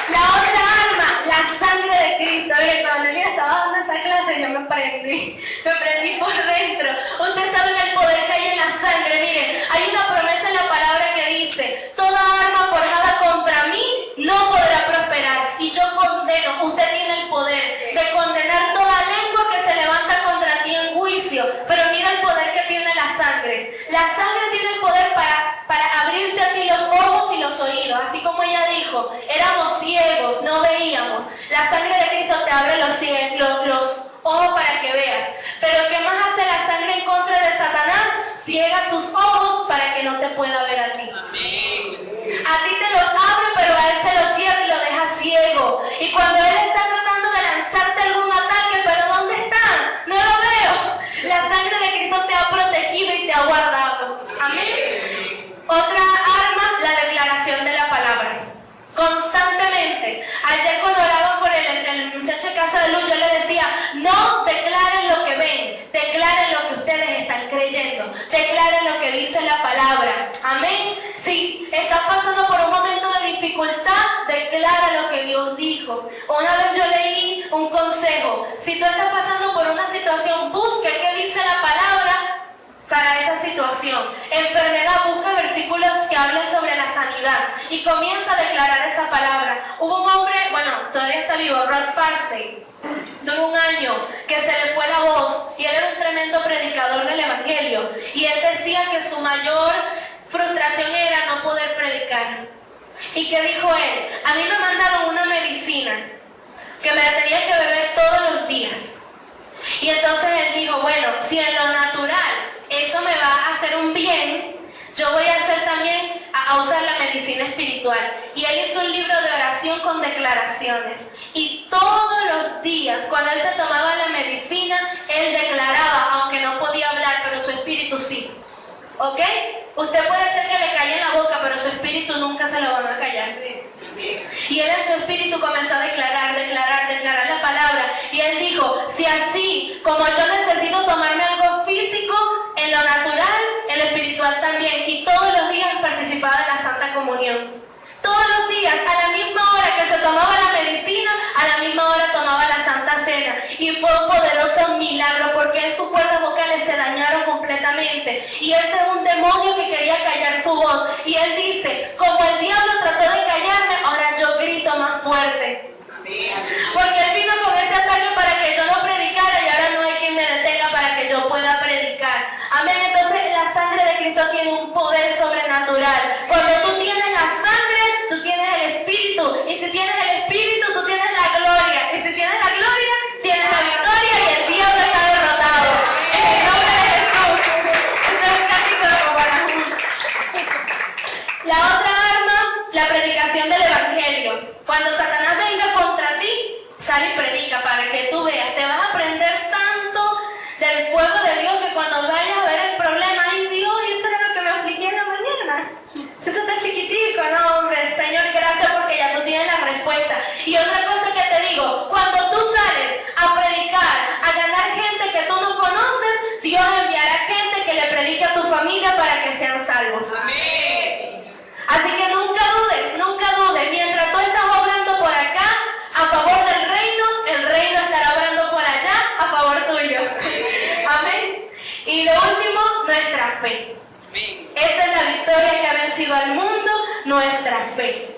La otra arma, la sangre de Cristo. Oye, cuando ella estaba dando esa clase, yo me prendí por dentro. Ustedes saben el poder que hay en la sangre. Miren, hay una promesa en la palabra que dice, toda arma forjada contra mí no podrá prosperar. Y yo condeno, usted tiene el poder de condenar toda lengua que se levanta contra ti en juicio. Pero mira el poder que tiene la sangre. La sangre tiene el poder para abrirte a ti los ojos y los oídos. Así como ella dijo, éramos ciegos, no veíamos. La sangre de Cristo te abre los ojos para que veas. Pero ¿qué más hace la sangre en contra de Satanás? Ciega sus ojos para que no te pueda ver a ti. A ti te los abre, pero a él se los cierra y lo deja ciego. Y cuando él está tratando de lanzarte algún ataque, ¿pero dónde están? No lo veo. La sangre de Cristo te ha protegido y te ha guardado. Amén. Otra arma, la declaración de la palabra. Constantemente. Ayer cuando oraba por el muchacho de Casa de Luz, yo le decía, no declaren lo que ven, declaren lo que ustedes están creyendo, declaren lo que dice la palabra. Amén. Si estás pasando por un momento de dificultad, declara lo que Dios dijo. Una vez yo leí un consejo, si tú estás pasando por una situación, busque qué dice la palabra para esa situación. Enfermedad, busca versículos que hablen sobre la sanidad y comienza a declarar esa palabra. Hubo un hombre, bueno, todavía está vivo, Rod Parsley, duró un año que se le fue la voz y él era un tremendo predicador del evangelio y él decía que su mayor frustración era no poder predicar. ¿Y qué dijo él? A mí me mandaron una medicina que me la tenía que beber todos los días. Y entonces él dijo, bueno, si en lo natural eso me va a hacer un bien, yo voy a hacer también a usar la medicina espiritual. Y él hizo un libro de oración con declaraciones. Y todos los días, cuando él se tomaba la medicina, él declaraba, aunque no podía hablar, pero su espíritu sí. ¿Ok? Usted puede ser que le calle en la boca, pero su espíritu nunca se lo van a callar. Y él en su espíritu comenzó a declarar la palabra. Y él dijo, si así como yo necesito tomarme algo físico, en lo natural, en lo espiritual también. Y todos los días participaba de la Santa Comunión. Todos los días, a la misma hora que se tomaba la medicina, a la misma hora tomaba la Santa Cena. Y fue un poderoso milagro porque en sus cuerdas vocales se dañaron completamente. Y ese es un demonio que quería callar su voz. Y él dice, como el diablo trató de callarme, ahora yo grito más fuerte. Porque él vino con ese ataque para que yo no predicara y ahora no hay quien me detenga para que yo pueda predicar. Amén. Entonces la sangre de Cristo tiene un poder sobrenatural. Cuando tú tienes la sangre, tú tienes el Espíritu. Y si tienes el Espíritu, tú tienes la gloria. La otra arma, la predicación del evangelio. Cuando Satanás venga contra ti, sale y predica para que tú veas. Te vas a aprender tanto del fuego de Dios que cuando vayas a ver el problema, ay Dios, eso era lo que me expliqué en la mañana. Si eso está chiquitico, no hombre, Señor, gracias porque ya tú tienes la respuesta. Y otra cosa que te digo, cuando tú sales a predicar, a ganar gente que tú no conoces, Dios enviará gente que le predique a tu familia para que sean salvos. Amén. Así que nunca dudes, mientras tú estás obrando por acá a favor del reino, el reino estará obrando por allá a favor tuyo. Amén. Y lo último, nuestra fe. Esta es la victoria que ha vencido al mundo, nuestra fe.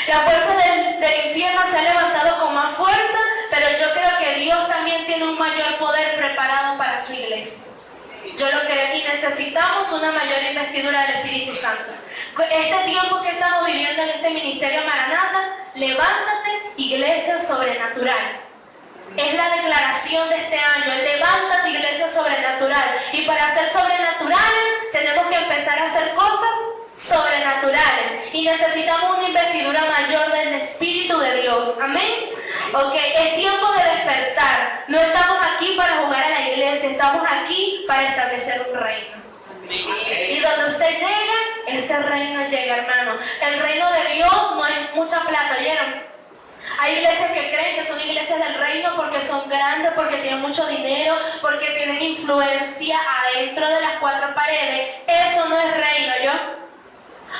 La fuerza del infierno se ha levantado con más fuerza, pero yo creo que Dios también tiene un mayor poder preparado para su iglesia. Yo lo creo y necesitamos una mayor investidura del Espíritu Santo. Este tiempo que estamos viviendo en este ministerio Maranata, levántate, iglesia sobrenatural. Es la declaración de este año, levántate, iglesia sobrenatural. Y para ser sobrenaturales, tenemos que empezar a hacer cosas sobrenaturales. Y necesitamos una investidura mayor del Espíritu de Dios. Amén. Ok, es tiempo de despertar. No estamos aquí para jugar a la iglesia, estamos aquí para establecer un reino. Y donde usted llega, ese reino llega, hermano. El reino de Dios no es mucha plata, ¿oyeron? Hay iglesias que creen que son iglesias del reino porque son grandes, porque tienen mucho dinero, porque tienen influencia adentro de las cuatro paredes. Eso no es reino, ¿yo?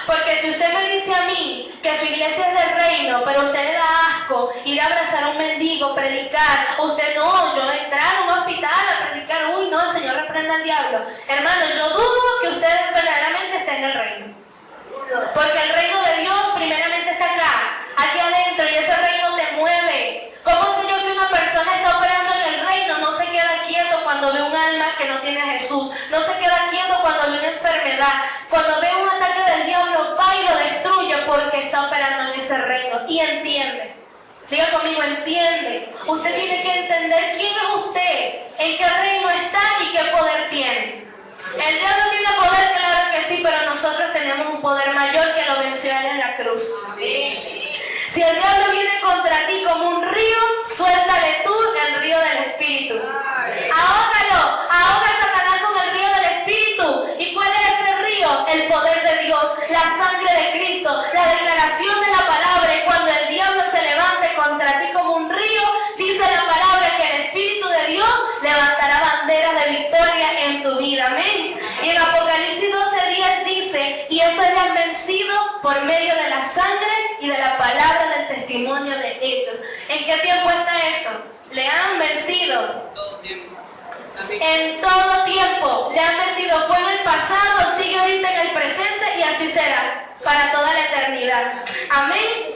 Porque si usted me dice a mí que su iglesia es del reino, pero a usted le da asco ir a abrazar a un mendigo, predicar, usted no, yo entrar a un hospital a predicar, uy no, el Señor reprenda al diablo. Hermano, yo dudo que usted verdaderamente esté en el reino. Porque el reino de Dios primeramente está acá, aquí adentro, y ese reino te mueve. ¿Cómo sé yo que una persona está operando en el reino? No se queda quieto cuando ve un alma que no tiene a Jesús. No se queda quieto cuando ve una enfermedad. Cuando ve un ataque del diablo, va y lo destruye porque está operando en ese reino. Y entiende. Diga conmigo, entiende. Usted tiene que entender quién es usted, en qué reino está y qué poder tiene. El diablo tiene poder, claro que sí, pero nosotros tenemos un poder mayor que lo venció él en la cruz. Si el diablo viene contra ti como un río, suéltale tú el río del Espíritu. Ahógalo, ahoga a Satanás con el río del Espíritu. ¿Y cuál es ese río? El poder de Dios, la sangre de Cristo, la declaración de la palabra. Y cuando el diablo se levante contra ti como un río, dice la palabra que el Espíritu de Dios levantará banderas de victoria en tu vida. Amén. Y en Apocalipsis 12:10 dice, y esto le han vencido por medio de la sangre y de la palabra del testimonio de ellos. ¿En qué tiempo está eso? Le han vencido. Todo tiempo. En todo tiempo. Le han vencido. Fue en el pasado, sigue ahorita en el presente y así será para toda la eternidad. Amén.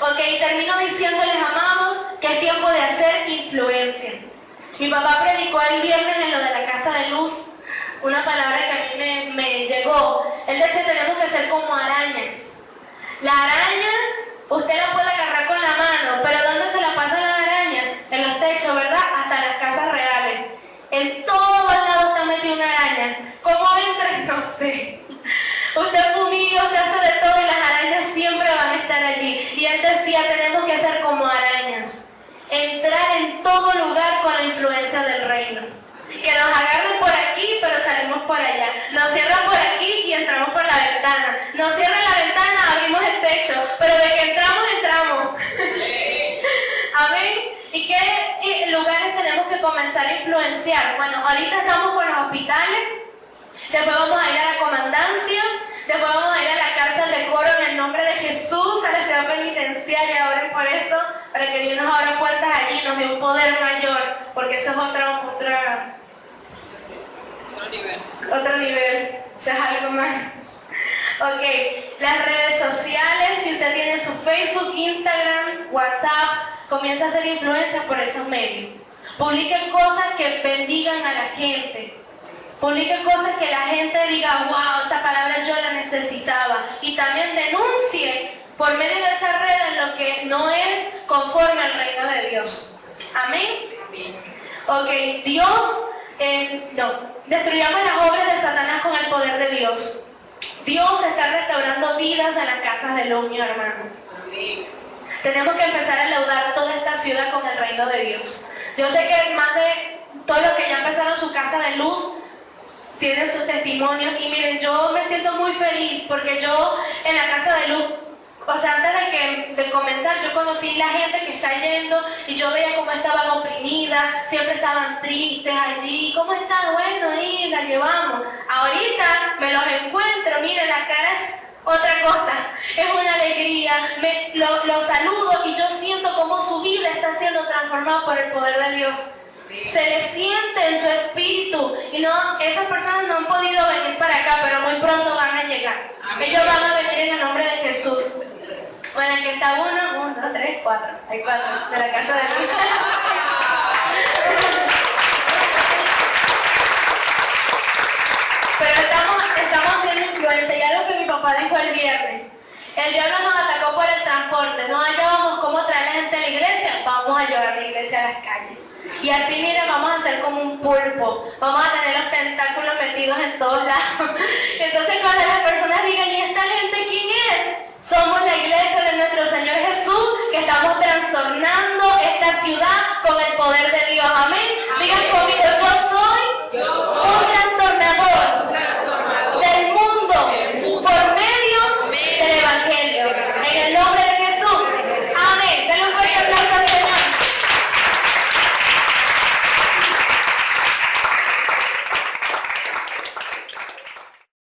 Ok, termino diciéndoles, amados, que es tiempo de hacer influencia. Mi papá predicó el viernes en lo de la casa de luz, una palabra que a mí me llegó. Él decía, tenemos que ser como arañas. La araña, usted la puede agarrar con la mano, pero ¿dónde se la pasa la araña? En los techos, ¿verdad? Hasta las casas reales. En todos lados está metida una araña. ¿Cómo entra? No sé. Usted fumiga, usted hace de todo y las arañas siempre van a estar allí. Y él decía, tenemos que ser como arañas. Entrar en todo lugar con la influencia del reino. Que nos agarren por aquí, pero salimos por allá. Nos cierran por aquí y entramos por la ventana. Nos cierran la ventana, abrimos el techo. Pero de que entramos, entramos. Amén. ¿Y qué lugares tenemos que comenzar a influenciar? Bueno, ahorita estamos con los hospitales. Después vamos a ir a la comandancia. Después vamos a ir a la cárcel de Coro en el nombre de Jesús, a la ciudad penitenciaria. Oren por eso, para que Dios nos abra puertas allí, nos dé un poder mayor, porque eso es otro nivel. Eso es algo más. Ok, las redes sociales, si usted tiene su Facebook, Instagram, WhatsApp, comienza a hacer influencias por esos medios. Publiquen cosas que bendigan a la gente. Publique cosas que la gente diga, wow, esa palabra yo la necesitaba. Y también denuncie por medio de esas redes lo que no es conforme al reino de Dios. Amén. Ok, Dios, destruyamos las obras de Satanás con el poder de Dios. Dios está restaurando vidas en las casas de luz, mi hermano. Tenemos que empezar a laudar toda esta ciudad con el reino de Dios. Yo sé que más de todos los que ya empezaron su casa de luz tienen sus testimonios. Y miren, yo me siento muy feliz porque yo en la casa de luz, o sea, antes de comenzar, yo conocí la gente que está yendo y yo veía cómo estaban oprimidas, siempre estaban tristes allí. ¿Cómo están? Bueno, ahí la llevamos. Ahorita me los encuentro, miren, la cara es otra cosa, es una alegría. Los saludo y yo siento cómo su vida está siendo transformada por el poder de Dios. Se le siente en su espíritu y no, esas personas no han podido venir para acá, pero muy pronto van a llegar. Ellos van a venir en el nombre de Jesús. Bueno, aquí está 1, 2, 3, 4. Hay 4 de la casa de Dios. Pero estamos siendo influencia. Y algo que mi papá dijo el viernes. El diablo nos atacó por el transporte. No hallábamos cómo traer a la gente a la iglesia. Vamos a llevar la iglesia a las calles. Y así, miren, vamos a hacer como un pulpo. Vamos a tener los tentáculos metidos en todos lados. Entonces, cuando las personas digan, ¿y esta gente quién es? Somos la iglesia de nuestro Señor Jesús, que estamos trastornando esta ciudad con el poder de